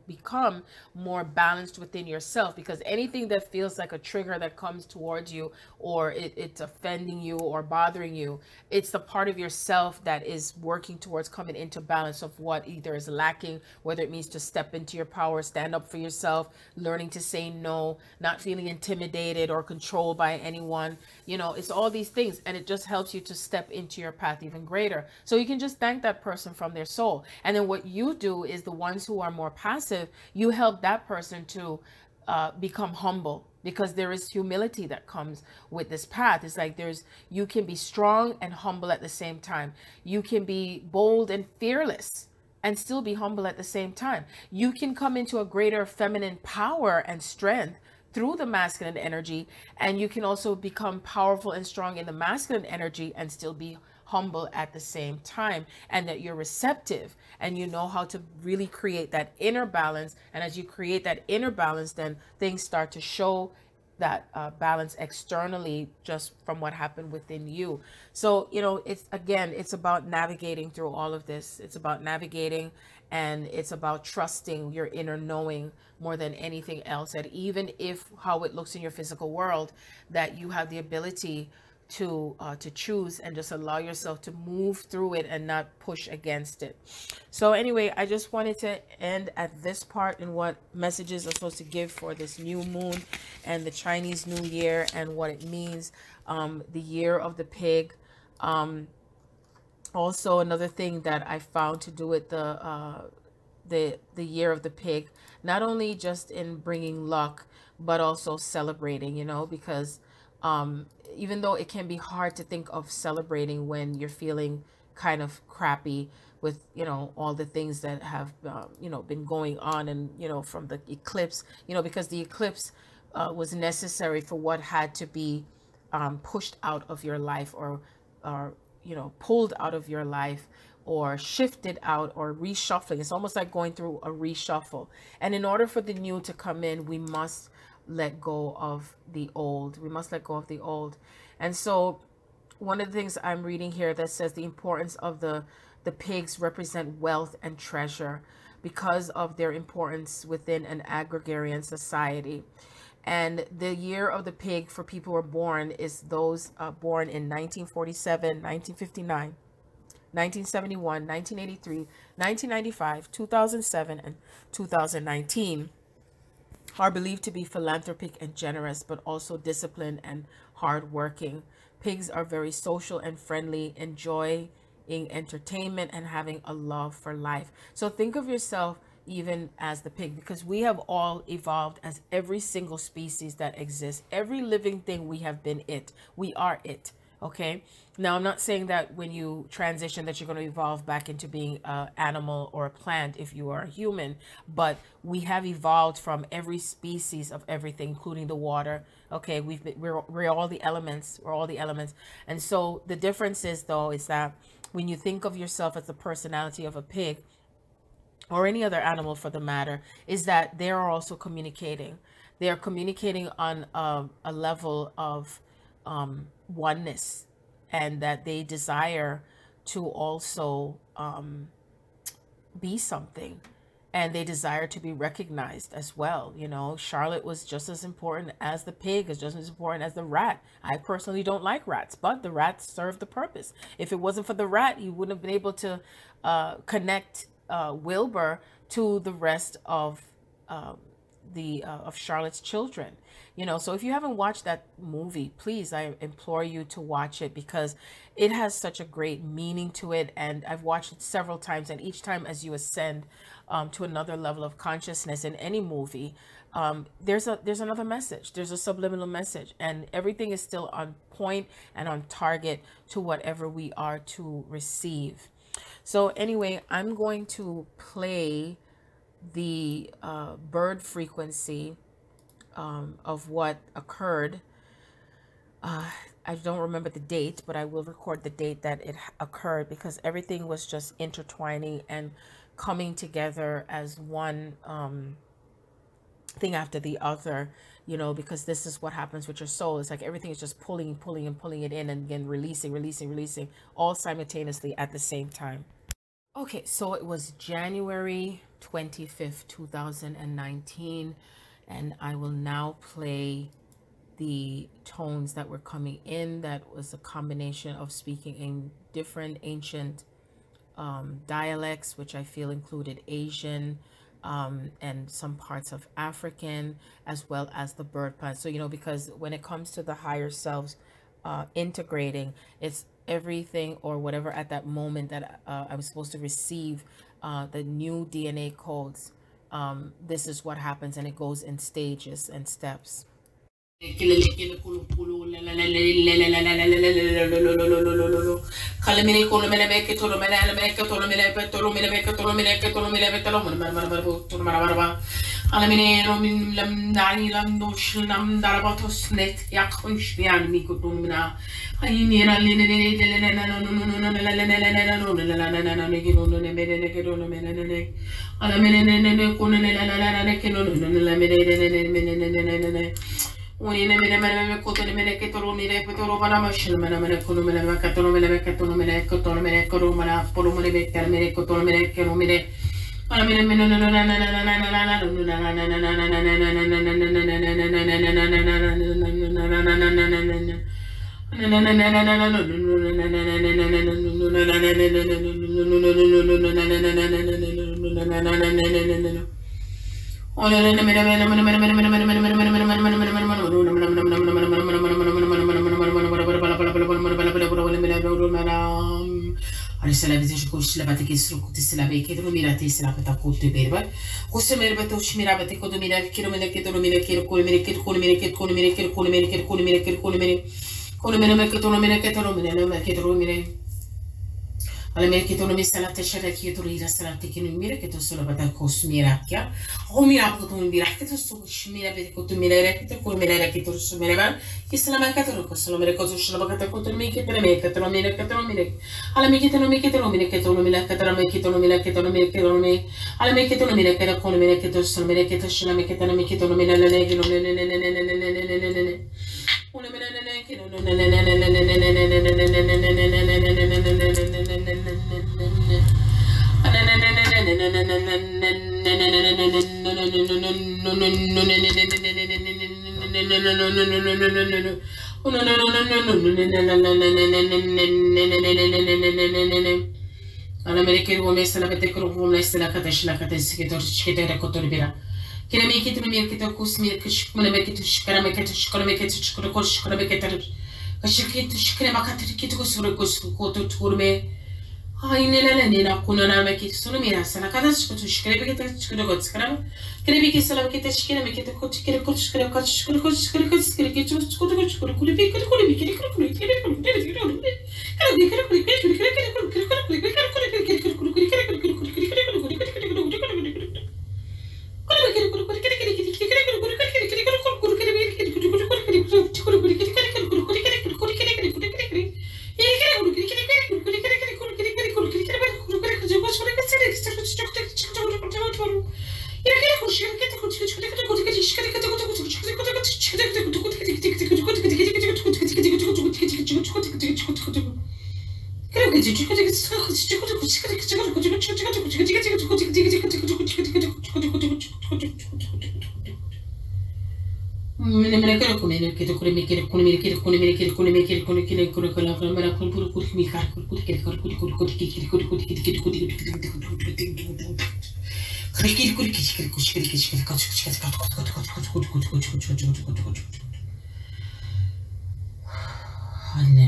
become more balanced within yourself, because anything that feels like a trigger that comes towards you, or it's offending you or bothering you, it's the part of yourself that is working towards coming into balance of what either is lacking, whether it means to step into your power, stand up for yourself, learning to say no, not feeling intimidated or controlled by anyone. You know, it's all these things, and it just helps you to step into your path even greater. So you can just thank that person from their soul. And then what you do is, the ones who are more passive, you help that person to become humble, because there is humility that comes with this path. It's like you can be strong and humble at the same time. You can be bold and fearless and still be humble at the same time. You can come into a greater feminine power and strength through the masculine energy, and you can also become powerful and strong in the masculine energy and still be humble at the same time, and that you're receptive and you know how to really create that inner balance. And as you create that inner balance, then things start to show that balance externally, just from what happened within you. So, you know, it's about navigating through all of this. It's about navigating, and it's about trusting your inner knowing more than anything else. That even if how it looks in your physical world, that you have the ability to choose and just allow yourself to move through it and not push against it. So anyway, I just wanted to end at this part in what messages are supposed to give for this new moon and the Chinese New Year and what it means. The year of the pig. Also, another thing that I found to do with the year of the pig, not only just in bringing luck, but also celebrating, you know, because even though it can be hard to think of celebrating when you're feeling kind of crappy with, you know, all the things that have, you know, been going on, and, you know, from the eclipse, you know, because the eclipse was necessary for what had to be pushed out of your life, or, you know, pulled out of your life, or shifted out, or reshuffling. It's almost like going through a reshuffle. And in order for the new to come in, we must let go of the old. We must let go of the old. And so one of the things I'm reading here that says the importance of the pigs represent wealth and treasure because of their importance within an agrarian society. And the year of the pig for people who are born is those born in 1947, 1959, 1971, 1983, 1995, 2007, and 2019. Are believed to be philanthropic and generous, but also disciplined and hardworking. Pigs are very social and friendly, enjoying entertainment and having a love for life. So think of yourself even as the pig, because we have all evolved as every single species that exists. Every living thing, we have been it. We are it. Okay. Now, I'm not saying that when you transition that you're going to evolve back into being an animal or a plant if you are a human, but we have evolved from every species of everything, including the water. Okay. We're all the elements. We're all the elements. And so the difference is, though, is that when you think of yourself as the personality of a pig, or any other animal for the matter, is that they are also communicating. They are communicating on a level of oneness, and that they desire to also be something, and they desire to be recognized as well. You know, Charlotte was just as important as the pig, is just as important as the rat. I personally don't like rats, but the rat served the purpose. If it wasn't for the rat, he wouldn't have been able to connect Wilbur to the rest of of Charlotte's children. You know, so if you haven't watched that movie, please, I implore you to watch it, because it has such a great meaning to it. And I've watched it several times, and each time as you ascend to another level of consciousness in any movie, there's another message. There's a subliminal message, and everything is still on point and on target to whatever we are to receive. So anyway, I'm going to play the bird frequency of what occurred. I don't remember the date, but I will record the date that it occurred, because everything was just intertwining and coming together as one thing after the other, you know, because this is what happens with your soul. It's like everything is just pulling it in, and again releasing all simultaneously at the same time. Okay, so it was January 25th, 2019, and I will now play the tones that were coming in. That was a combination of speaking in different ancient dialects, which I feel included Asian and some parts of African, as well as the bird plant. So, you know, because when it comes to the higher selves integrating, it's everything or whatever at that moment that I was supposed to receive the new DNA codes. This is what happens, and it goes in stages and steps. Alla che tu mi sala te shara che tu rira sala te che mira che tu solo bata cosmira che o mira che tu mira che tu solo shmira che tu mira che tu col mira che tu solo mira che sala ma che tu solo mira cosa solo bata che tu mi che te me che tu mira che tu mira alla me che tu mi che tu mira che tu mira che tu me che tu mira che tu mira che tu mira alla me che tu mira che tu mira che tu solo mira che tu solo me che tu mi che tu mira la ne che no ne una mera ne che no alla me che uomo sta la vete con uomo sta la catesha la catesha che torci che raccontare che ne mi che tu mi che tu cosmi che come me che tu shikara me che tu shikara me che tu shikara ko shikara me che tu che tu shikara ma che tu cosuro ko tu turme ai nella nella con una me che sono mira sana cada tu shikara me che tu shikara ko shikara che ne mi che sala me che tu shikara me che tu ko shikara ko shikara ko shikara ko shikara ko shikara che tu ko shikara ko le che ko le che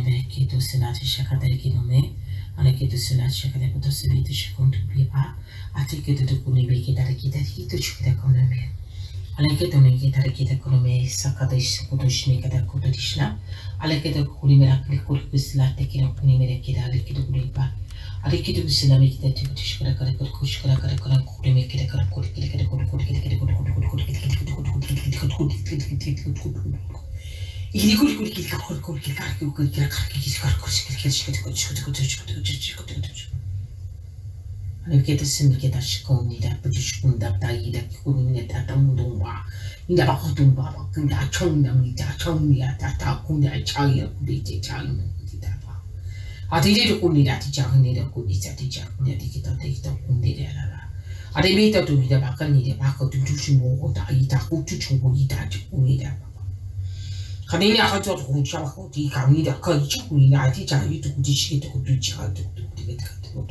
Bereketo selati shakadari kinome, aleketo selati shakadari koto selati shakontu pipa, atiketo to kuni beke darikita hito chukida konome. Aleketo neke darikita konome sakada sukuto shnikada koto dishna, aleketo kuni merakli kurku selati kira kuni merekida aleketo kuripa. Aleketo selami kita tiko shikada kara kara kushkada kara kara kuri mekida kara kuri kida kara kuri kuri kida kara kuri kuri kuri kida kara kuri kuri kuri kuri kuri ini kuri kuri kita kuri kuri kita kuri kuri kita kuri kita semi kita shikon ni dah berjumpa dah tayi dah kuni ni dah tamu dongwa ni dah bakal dongwa bakal dah chong dah ni dah chong ni dah dah kuni dah cari aku dia cari ni dah apa ada dia tu kuni dah cari ni dah kuni dah cari ni dah kita kuni dah lah ada beta tu ni dah bakal ni dah bakal tu semua dah ida aku tu cuma ida kuni dah可能你还做土家好的，讲你的可以做你那的家有土的些土的家土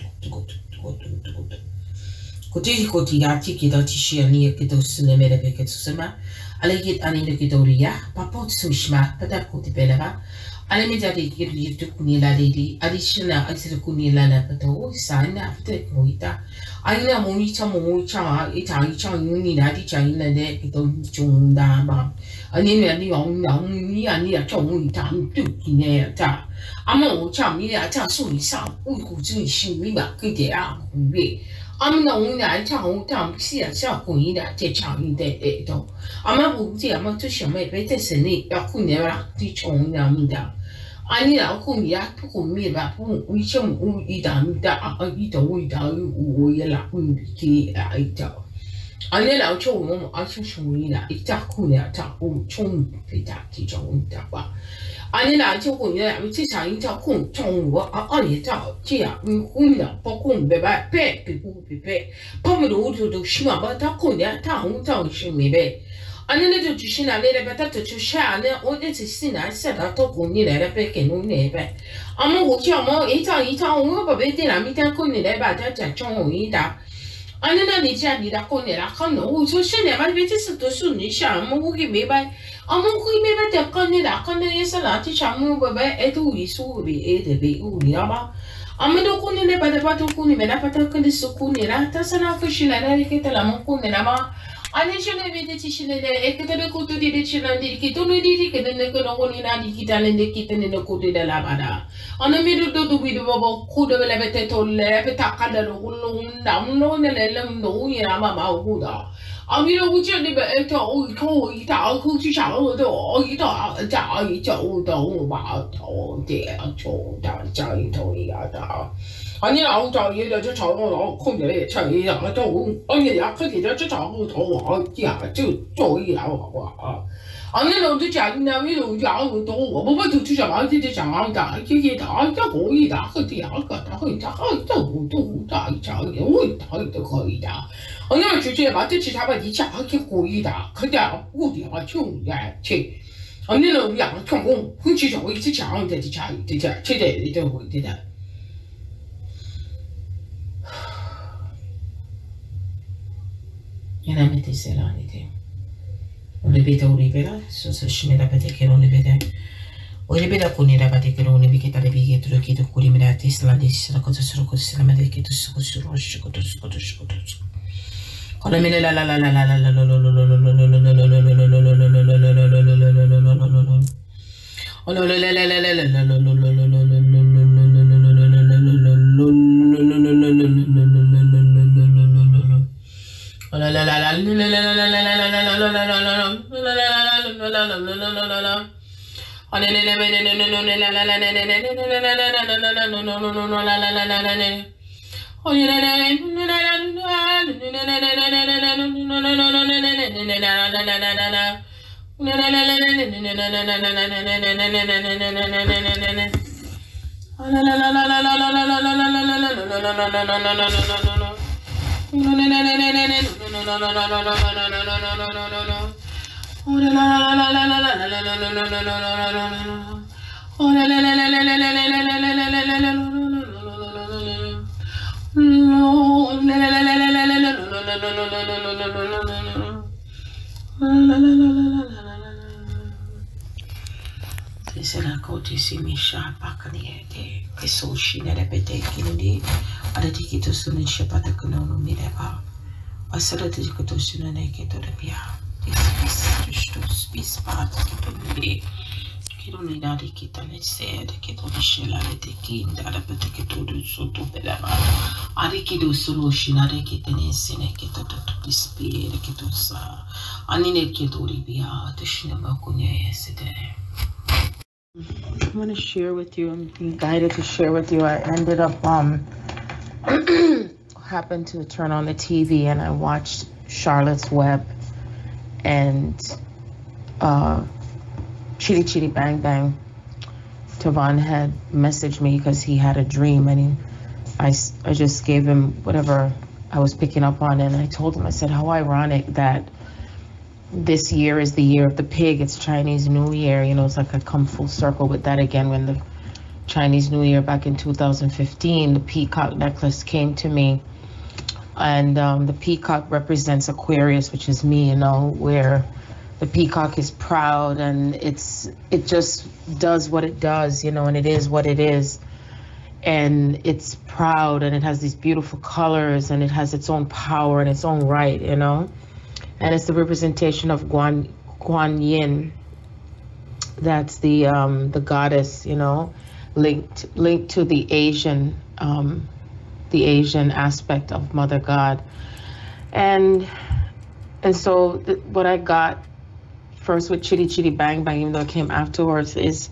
Kau tiga kita tisha ni kita suname le beket susama. Alekit ani le kita uria. Papa susma pada kau tipela ba. Ale me jadi kita itu kuni la lady. Additional asal kuni la la pada o sana after moita. Aina moita ita yuni na di cai na de kita junda ba. Ani ni ni ani ya chong ita tu kini ta. Ama o cham ni ya cha su ni sa. U ku zui shi mi ba ke de a wi. 阿们那我俩唱我唱是啊，像过年的在唱一代代都，阿们不这阿们做小妹别在省里要过年啦，在唱那米的，阿你老过年啊，不过年吧，不为什么我一打米的啊一打我也啦，我给啊一打，阿你老唱我们阿唱唱你啦，一打过年唱我唱别打这种我打吧。 阿你俩就过年，这场一叫空中午啊，你叫这样，空的不空白白白白不白白，他们都希望把他过年他红照是没白。阿你那就就是那来了吧，他就下呢，我那是是那下他到过年来了白给侬来白。阿么我叫么一场我把白在那面天过年来吧，他讲中午一打。 阿你那你家你的过年了，看侬我说现在嘛，别这是都是你想，我给没白。 Amo ko ibe ba kan ni da kan ni sala ti chamu ba ba e tu isu bi e de bi u ni ama amo do ko ni ne ba de ba to ko ni me na pa ta kan su ko ni ra ta sana ko shi la na ke ta la mo ko ni na ma ani shi ne be de ti shi ne e ke ta de ko tu di de shi na di ki to ni di ke ne ko no ko ni na di ki ta le de ki te ne ko de la ba da ana mi do bi do ba ko de le be te to le be ta ka da lo na no ne le no ni na ma ko da 阿弥陀佛，这里边头头一大口去上头，一大家一走头把头点头大家一头一大大。阿你老早一的这长头老空着嘞，长一样头，阿你俩可给这长头啊，家就做一样啊。 阿你老子家里那边有家有多，我不就去上班去上班的，去打这可以打，和第二个打可以打，都打一场，我打都可以打。我要去这把这其他把一家去可以打，可家我的话就来去。阿你老两个成功，回去就一直讲的讲，这都会的。原来没得事了，你听。 Non le vede o libera, se scende da parte che non le vede. O le vede con i rabati che non le vede, le vede che tu chiedo con i mirati, la lista, la cosa solo così, la madre che tu su rosso, con la mele la la la la la la la la Sena koti simisha pakaniete kesoshi nerepete kinudi adati kito sunin shapata kunono mireba asarati kito sunane kito repia bis pat kito nide kito nidadi kita nesed kito nishela lete kinda adapete kito du soto belaba ari kito solution are kito nesene kito bispire kito sa anine kito ribia tishnema kunye sedere. I'm going to share with you, I'm being guided to share with you. I ended up, happened to turn on the TV and I watched Charlotte's Web and Chitty Chitty Bang Bang. Tavon had messaged me because he had a dream and I just gave him whatever I was picking up on and I told him, I said, how ironic that this year is the year of the pig. It's Chinese New Year. You know, it's like I come full circle with that again. When the Chinese New Year back in 2015, the peacock necklace came to me. And the peacock represents Aquarius, which is me, you know, where the peacock is proud and it just does what it does, you know, and it is what it is. And it's proud and it has these beautiful colors and it has its own power and its own right, you know. And it's the representation of Guan Yin. That's the goddess, you know, linked to the Asian aspect of Mother God. And so what I got first with Chitty Chitty Bang Bang, even though it came afterwards, is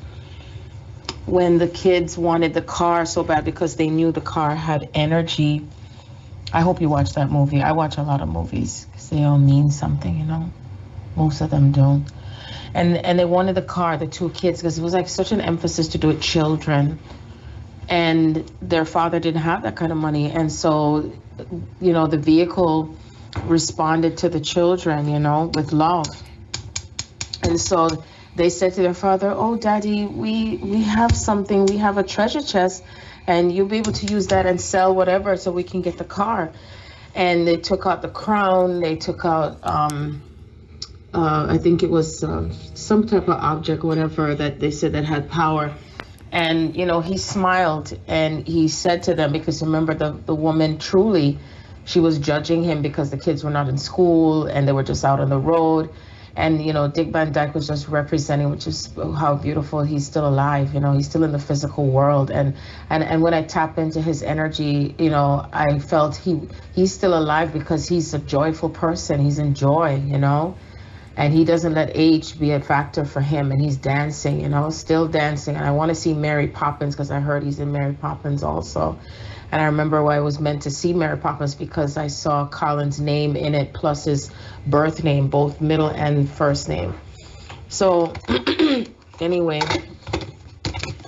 when the kids wanted the car so bad because they knew the car had energy. I hope you watch that movie. I watch a lot of movies because they all mean something, you know. Most of them don't. And they wanted the car, the two kids, because it was like such an emphasis to do with children. And their father didn't have that kind of money. And so, you know, the vehicle responded to the children, you know, with love. And so they said to their father, oh, Daddy, we have something. We have a treasure chest. And you'll be able to use that and sell whatever so we can get the car. And they took out the crown. They took out, I think it was some type of object, whatever, that they said that had power. And, you know, he smiled and he said to them, because remember the woman truly, she was judging him because the kids were not in school and they were just out on the road. And, you know, Dick Van Dyke was just representing, which is how beautiful he's still alive. You know, he's still in the physical world. And when I tap into his energy, you know, I felt he's still alive because he's a joyful person. He's in joy, you know, and he doesn't let age be a factor for him. And he's dancing, you know, still dancing. And I want to see Mary Poppins because I heard he's in Mary Poppins also. And I remember why I was meant to see Mary Poppins because I saw Colin's name in it plus his birth name, both middle and first name. So anyway,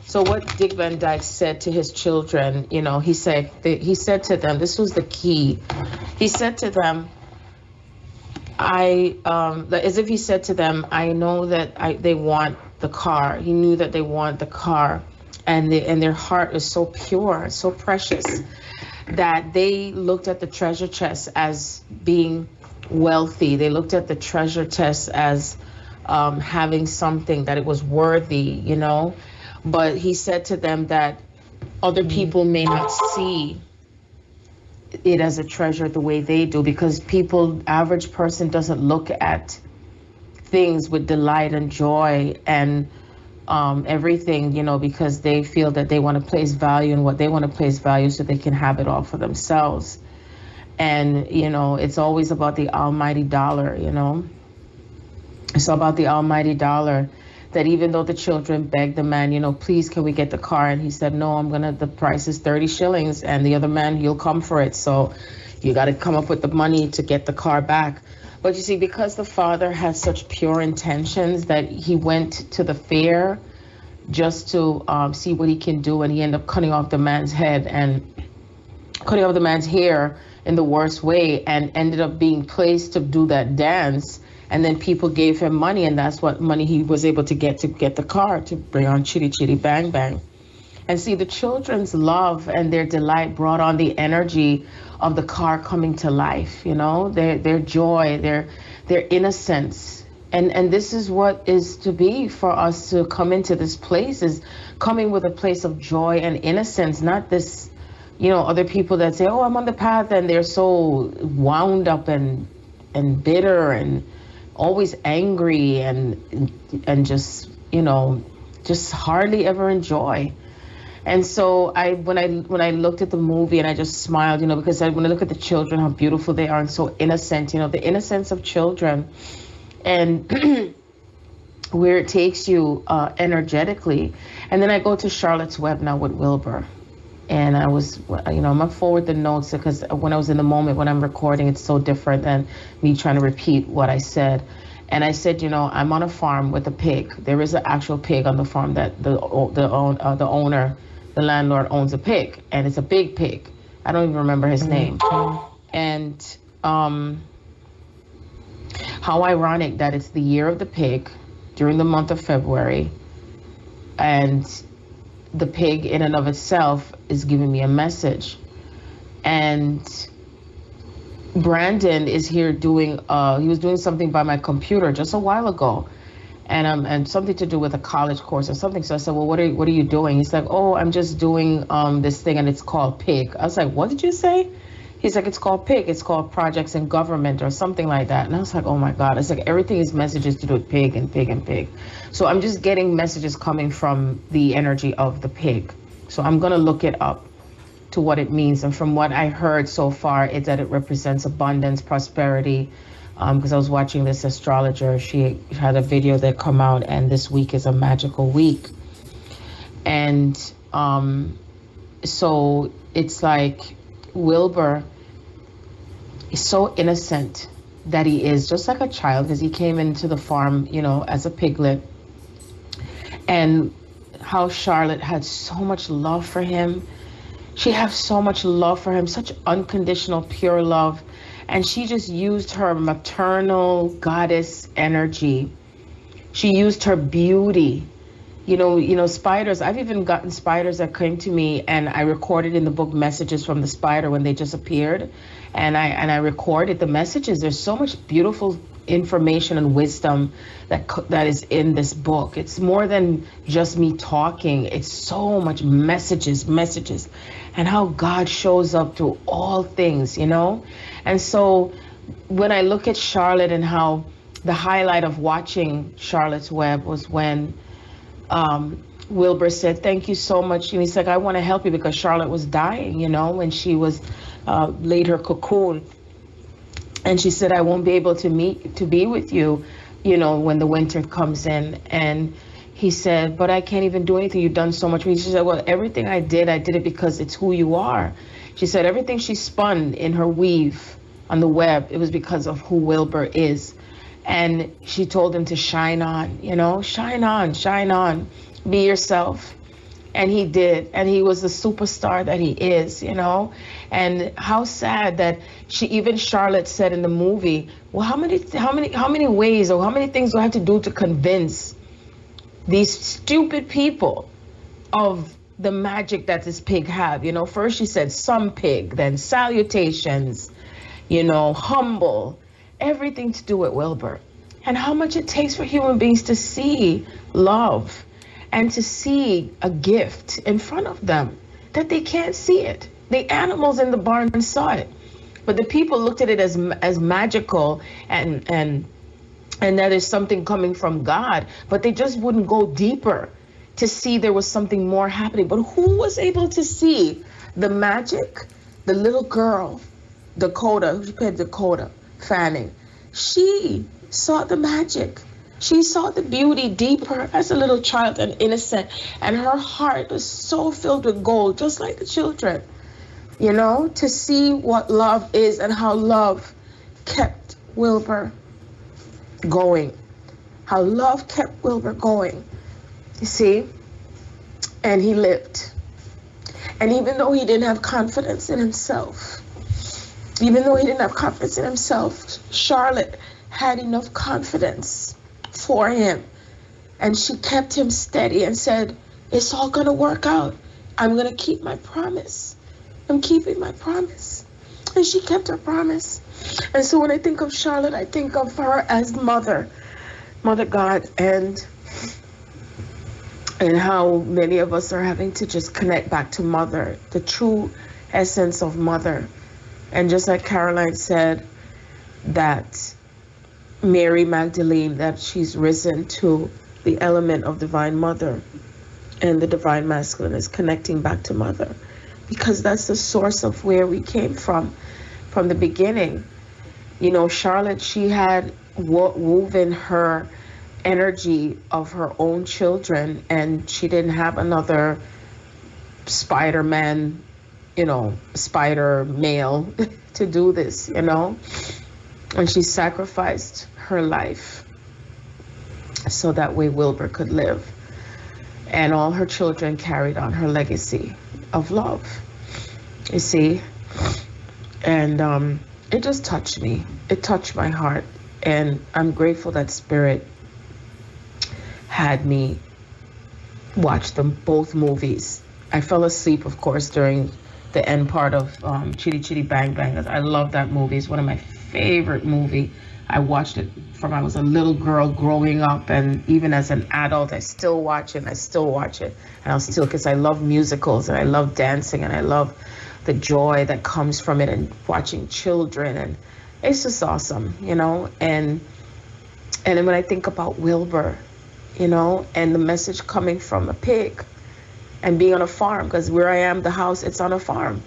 so what Dick Van Dyke said to his children, you know, he said to them, this was the key. He said to them, as if he said to them, I know that they want the car. He knew that they want the car. And their heart is so pure, so precious, that they looked at the treasure chest as being wealthy. They looked at the treasure chest as having something, that it was worthy, you know. But he said to them that other people may not see it as a treasure the way they do, because average person doesn't look at things with delight and joy and everything, you know, because they feel that they want to place value in what they want to place value so they can have it all for themselves. And, you know, it's always about the almighty dollar, you know. It's about the almighty dollar, that even though the children begged the man, you know, please, can we get the car? And he said, no, the price is 30 shillings. And the other man, he'll come for it. So you got to come up with the money to get the car back. But you see, because the father has such pure intentions, that he went to the fair just to see what he can do, and he ended up cutting off the man's head and cutting off the man's hair in the worst way, and ended up being placed to do that dance. And then people gave him money, and that's what money he was able to get the car to bring on Chitty Chitty Bang Bang. And see, the children's love and their delight brought on the energy of the car coming to life, you know, their joy, their innocence. And this is what is to be for us to come into this place, is coming with a place of joy and innocence, not this, you know, other people that say, oh, I'm on the path, and they're so wound up and bitter and always angry and just, you know, just hardly ever enjoy. And so when I looked at the movie, and I just smiled, you know, because when I look at the children, how beautiful they are and so innocent, you know, the innocence of children, and where it takes you energetically. And then I go to Charlotte's Web now with Wilbur. And I was, you know, I'm gonna forward the notes, because when I was in the moment when I'm recording, it's so different than me trying to repeat what I said. And I said, you know, I'm on a farm with a pig. There is an actual pig on the farm that the owner, the landlord, owns a pig, and it's a big pig. I don't even remember his name. And how ironic that it's the year of the pig during the month of February, and the pig in and of itself is giving me a message. And Brandon is here doing, he was doing something by my computer just a while ago, and something to do with a college course or something. So I said, well, what are you doing? He's like, oh, I'm just doing this thing, and it's called PIG. I was like, what did you say? He's like, it's called PIG. It's called Projects in Government or something like that. And I was like, oh my God. It's like everything is messages to do with pig and pig and pig. So I'm just getting messages coming from the energy of the pig. So I'm going to look it up to what it means. And from what I heard so far, it's that it represents abundance, prosperity. Because I was watching this astrologer. She had a video that come out, and this week is a magical week. And so it's like Wilbur is so innocent that he is, just like a child, because he came into the farm, you know, as a piglet. And how Charlotte had so much love for him. She has so much love for him, such unconditional, pure love. And she just used her maternal goddess energy. She used her beauty. You know, spiders, I've even gotten spiders that came to me, and I recorded in the book messages from the spider when they just appeared. And I recorded the messages. There's so much beautiful information and wisdom that is in this book. It's more than just me talking. It's so much messages, and how God shows up through all things, you know? And so when I look at Charlotte, and how the highlight of watching Charlotte's Web was when Wilbur said, thank you so much. And he's like, I want to help you, because Charlotte was dying, you know, when she was laid her cocoon. And she said, I won't be able to be with you, you know, when the winter comes in. And he said, but I can't even do anything. You've done so much for me. She said, well, everything I did it because it's who you are. She said everything she spun in her weave on the web, it was because of who Wilbur is. And she told him to shine on, you know, shine on, be yourself. And he did. And he was the superstar that he is, you know. And how sad that even Charlotte said in the movie, well, how many ways, or how many things do I have to do to convince these stupid people of the magic that this pig have? You know, first she said some pig, then salutations, you know, humble, everything to do with Wilbur. And how much it takes for human beings to see love and to see a gift in front of them, that they can't see it. The animals in the barn saw it, but the people looked at it as magical and that is something coming from God, but they just wouldn't go deeper to see there was something more happening. But who was able to see the magic? The little girl, Dakota, she played Dakota Fanning. She saw the magic. She saw the beauty deeper as a little child and innocent, and her heart was so filled with gold, just like the children, you know, to see what love is and how love kept Wilbur going, how love kept Wilbur going, you see, and he lived. And even though he didn't have confidence in himself, Charlotte had enough confidence for him, and she kept him steady and said, it's all gonna work out. I'm going to keep my promise. I'm keeping my promise. And she kept her promise. And so when I think of Charlotte, I think of her as Mother God, and how many of us are having to just connect back to Mother, the true essence of Mother. And just like Caroline said, that Mary Magdalene, that she's risen to the element of Divine Mother, and the Divine Masculine is connecting back to Mother, because that's the source of where we came from the beginning. You know, Charlotte, she had woven her energy of her own children, and she didn't have another Spider-Man, you know, spider male to do this, you know. And she sacrificed her life so that way Wilbur could live. And all her children carried on her legacy of love, you see. And it just touched me. It touched my heart. And I'm grateful that Spirit had me watch them both movies. I fell asleep, of course, during the end part of Chitty Chitty Bang Bang. I love that movie. It's one of my favorite movies. I watched it from I was a little girl growing up, and even as an adult, I still watch it. And I'll still, because I love musicals, and I love dancing, and I love the joy that comes from it, and watching children, and it's just awesome, you know. And then when I think about Wilbur, you know, and the message coming from a pig and being on a farm, because where I am, the house, it's on a farm,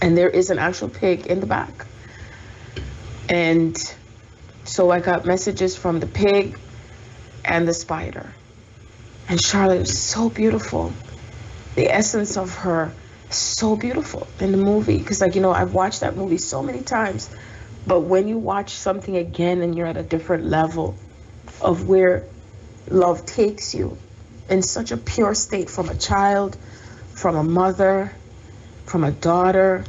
and there is an actual pig in the back. And so I got messages from the pig and the spider. And Charlotte was so beautiful. The essence of her is so beautiful in the movie. Because, like, you know, I've watched that movie so many times. But when you watch something again and you're at a different level of where love takes you in such a pure state, from a child, from a mother, from a daughter,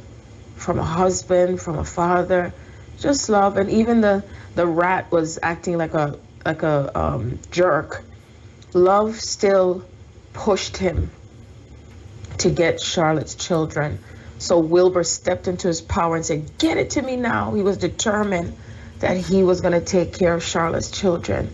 from a husband, from a father, just love. And even the rat was acting like a jerk. Love still pushed him to get Charlotte's children. So Wilbur stepped into his power and said, "Get it to me now." He was determined that he was going to take care of Charlotte's children.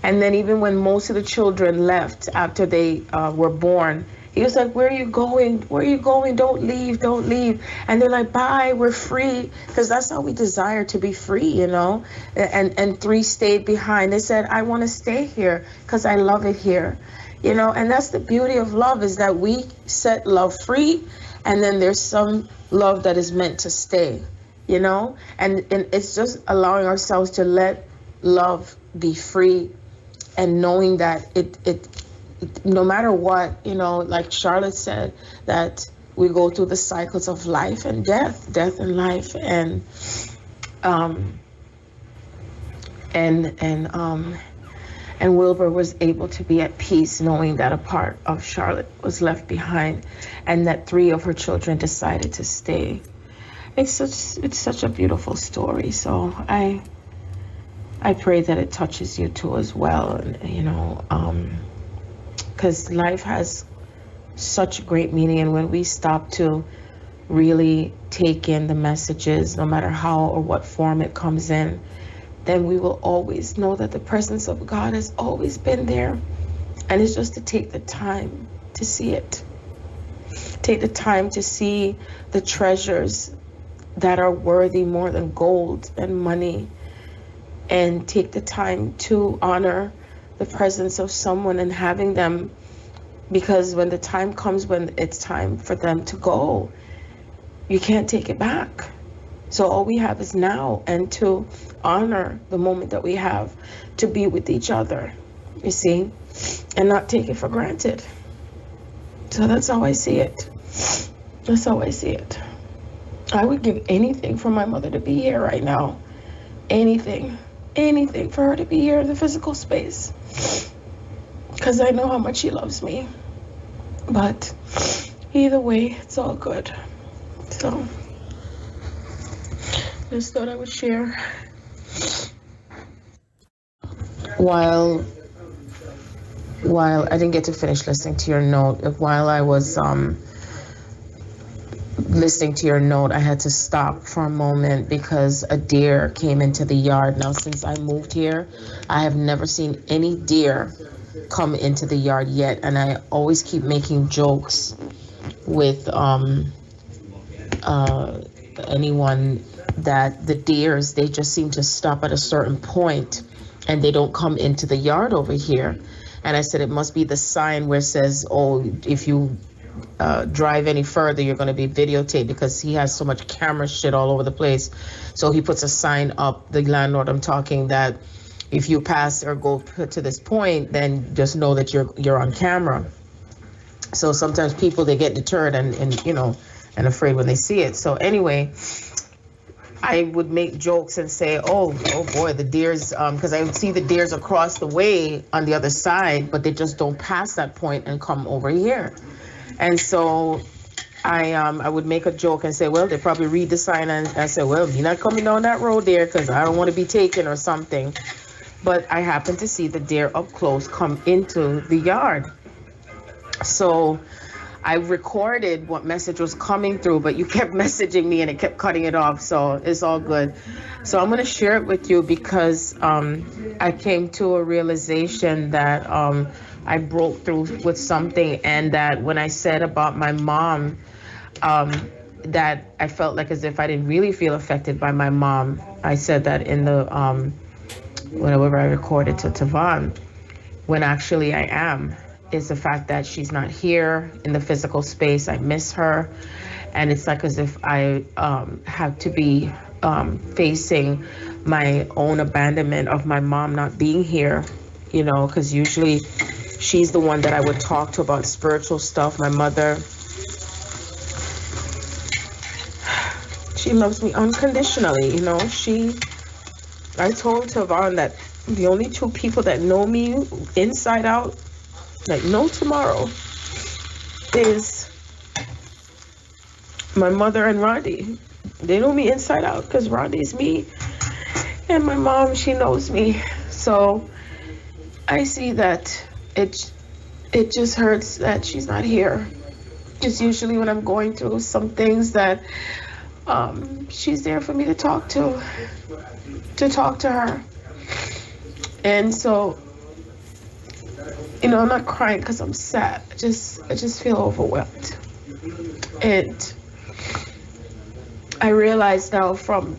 And then even when most of the children left after they were born, he was like, "Where are you going? Where are you going? Don't leave, don't leave." And they're like, "Bye, we're free." Because that's how we desire to be free, you know. And 3 stayed behind. They said, "I want to stay here because I love it here." You know, and that's the beauty of love, is that we set love free, and then there's some love that is meant to stay, you know. And it's just allowing ourselves to let love be free, and knowing that it no matter what, you know, like Charlotte said, that we go through the cycles of life and death and life, and Wilbur was able to be at peace knowing that a part of Charlotte was left behind, and that 3 of her children decided to stay. It's such a beautiful story. So I pray that it touches you too as well, and you know, because life has such great meaning, and when we stop to really take in the messages, no matter how or what form it comes in, then we will always know that the presence of God has always been there. And it's just to take the time to see it. Take the time to see the treasures that are worthy more than gold and money, and take the time to honor the presence of someone and having them, because when the time comes, when it's time for them to go, you can't take it back. So all we have is now, and to honor the moment that we have to be with each other, you see, and not take it for granted. So that's how I see it. That's how I see it. I would give anything for my mother to be here right now. Anything for her to be here in the physical space, because I know how much she loves me. But either way, it's all good. So just thought I would share. while I didn't get to finish listening to your note, while I was listening to your note, I had to stop for a moment because a deer came into the yard. Now, since I moved here, I have never seen any deer come into the yard yet, and I always keep making jokes with anyone that the deers, they just seem to stop at a certain point and they don't come into the yard over here. And I said it must be the sign where it says, oh, if you drive any further, you're going to be videotaped, because he has so much camera shit all over the place. So he puts a sign up, the landlord I'm talking, that if you pass or go to this point, then just know that you're on camera. So sometimes people, they get deterred and you know, and afraid when they see it. So anyway, I would make jokes and say, oh boy, the deers, because I would see the deers across the way on the other side, but they just don't pass that point and come over here. And so I would make a joke and say, well, they probably read the sign, and I said, well, you're not coming down that road there because I don't want to be taken or something. But I happened to see the deer up close come into the yard. So I recorded what message was coming through, but you kept messaging me and it kept cutting it off, so it's all good. So I'm going to share it with you because I came to a realization that I broke through with something, and that when I said about my mom, that I felt like as if I didn't really feel affected by my mom. I said that in the whenever I recorded to Tavon, when actually I am. Is the fact that she's not here in the physical space. I miss her, and it's like as if I have to be facing my own abandonment of my mom not being here, you know, because usually she's the one that I would talk to about spiritual stuff. My mother, she loves me unconditionally, you know. I told Tavon that the only two people that know me inside out, like no tomorrow, is my mother and Roddy. They know me inside out because Roddy's me, and my mom, she knows me. So I see that it just hurts that she's not here. It's usually when I'm going through some things that she's there for me to talk to her. And so, you know, I'm not crying because I'm sad. I just feel overwhelmed. And I realize now from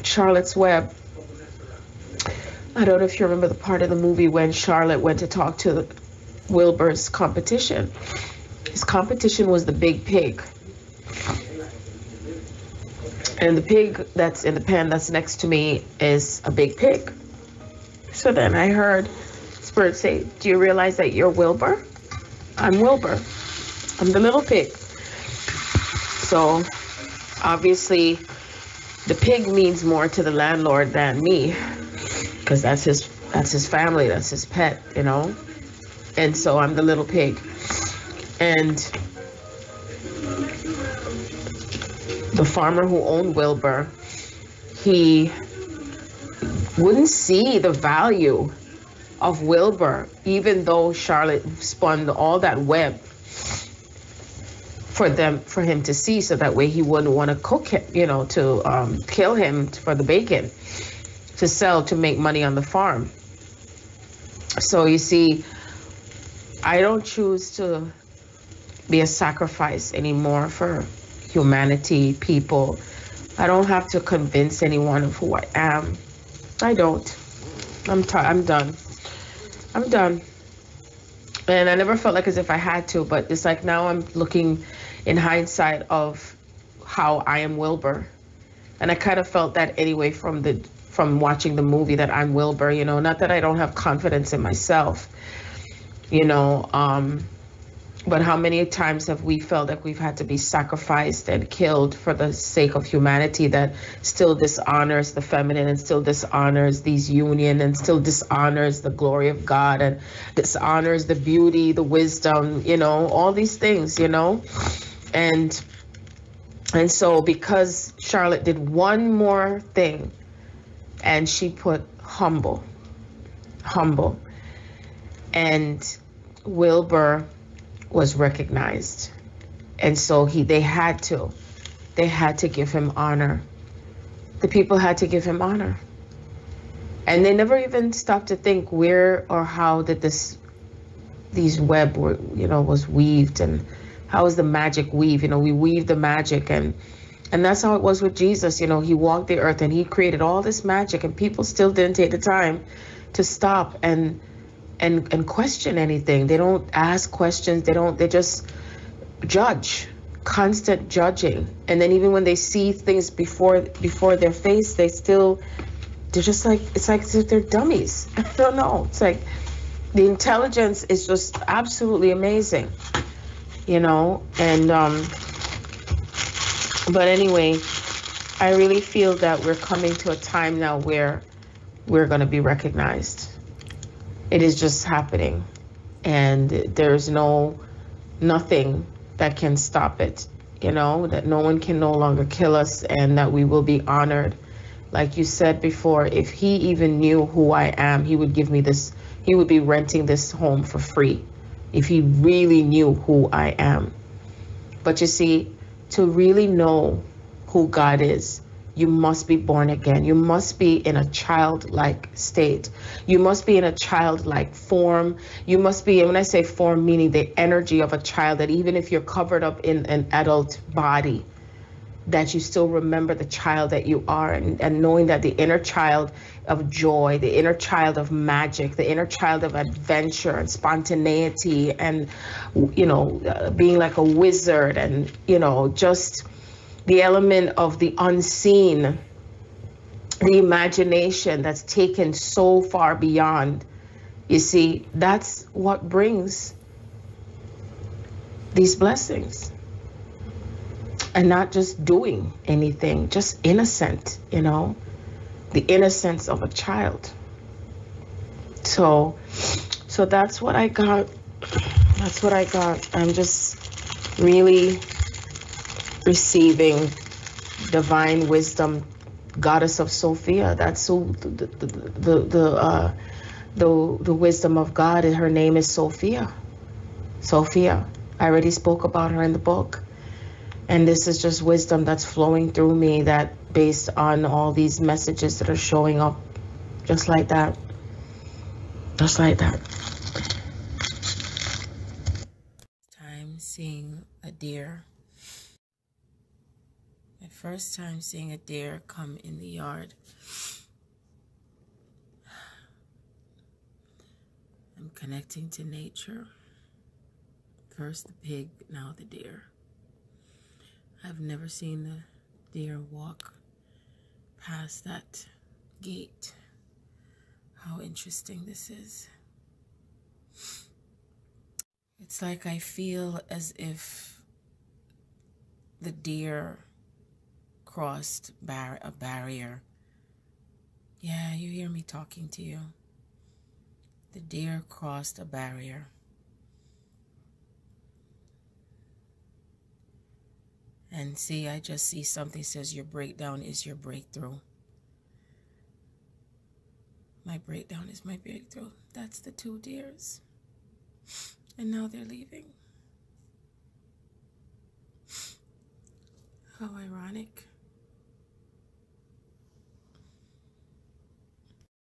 Charlotte's Web, I don't know if you remember the part of the movie when Charlotte went to talk to Wilbur's competition. His competition was the big pig. And the pig that's in the pen that's next to me is a big pig. So then I heard Spirit say, do you realize that you're Wilbur? I'm Wilbur. I'm the little pig. So obviously the pig means more to the landlord than me, because that's his family, that's his pet, you know. And so I'm the little pig. And the farmer who owned Wilbur, he wouldn't see the value of Wilbur, even though Charlotte spun all that web for him to see, so that way he wouldn't want to cook him, you know, to kill him for the bacon, to sell, to make money on the farm. So you see, I don't choose to be a sacrifice anymore for humanity, people. I don't have to convince anyone of who I am. I don't. I'm done. I'm done. And I never felt like as if I had to, but it's like now I'm looking in hindsight of how I am Wilbur. And I kind of felt that anyway from watching the movie, that I'm Wilbur, you know, not that I don't have confidence in myself, you know, but how many times have we felt like we've had to be sacrificed and killed for the sake of humanity, that still dishonors the feminine, and still dishonors these union, and still dishonors the glory of God, and dishonors the beauty, the wisdom, you know, all these things, you know. And so because Charlotte did one more thing, and she put humble, and Wilbur was recognized. And so they had to give him honor. The people had to give him honor. And they never even stopped to think where or how did these web were, was weaved, and how is the magic weave? We weave the magic, and that's how it was with Jesus. He walked the earth and he created all this magic, and people still didn't take the time to stop and question anything. They don't ask questions. They just judge, constant judging. And then even when they see things before their face, they're just like, it's like as if they're dummies. I don't know. It's like the intelligence is just absolutely amazing, and but anyway, I really feel that we're coming to a time now where we're going to be recognized. It is just happening, and there's nothing that can stop it, that no one can no longer kill us, and that we will be honored. Like you said before, if he even knew who I am, he would give me this, he would be renting this home for free if he really knew who I am. But you see, to really know who God is, you must be born again. You must be in a childlike state. You must be in a childlike form. You must be, and when I say form, meaning the energy of a child, that even if you're covered up in an adult body, that you still remember the child that you are, and knowing that the inner child of joy, the inner child of magic, the inner child of adventure and spontaneity, and being like a wizard, and just the element of the unseen, the imagination that's taken so far beyond. You see, that's what brings these blessings. And not just doing anything, just innocent, the innocence of a child. So that's what I got. That's what I got. I'm just really receiving divine wisdom, goddess of Sophia. That's who the wisdom of God. Her name is Sophia. Sophia. I already spoke about her in the book. And this is just wisdom that's flowing through me, that based on all these messages that are showing up, just like that. Just like that. Time seeing a deer. My first time seeing a deer come in the yard. I'm connecting to nature. First the pig, now the deer. I've never seen the deer walk past that gate. How interesting this is. It's like I feel as if the deer crossed a barrier. Yeah, you hear me talking to you. The deer crossed a barrier. And see, I just see something says your breakdown is your breakthrough. My breakdown is my breakthrough. That's the two deers. And now they're leaving. How ironic.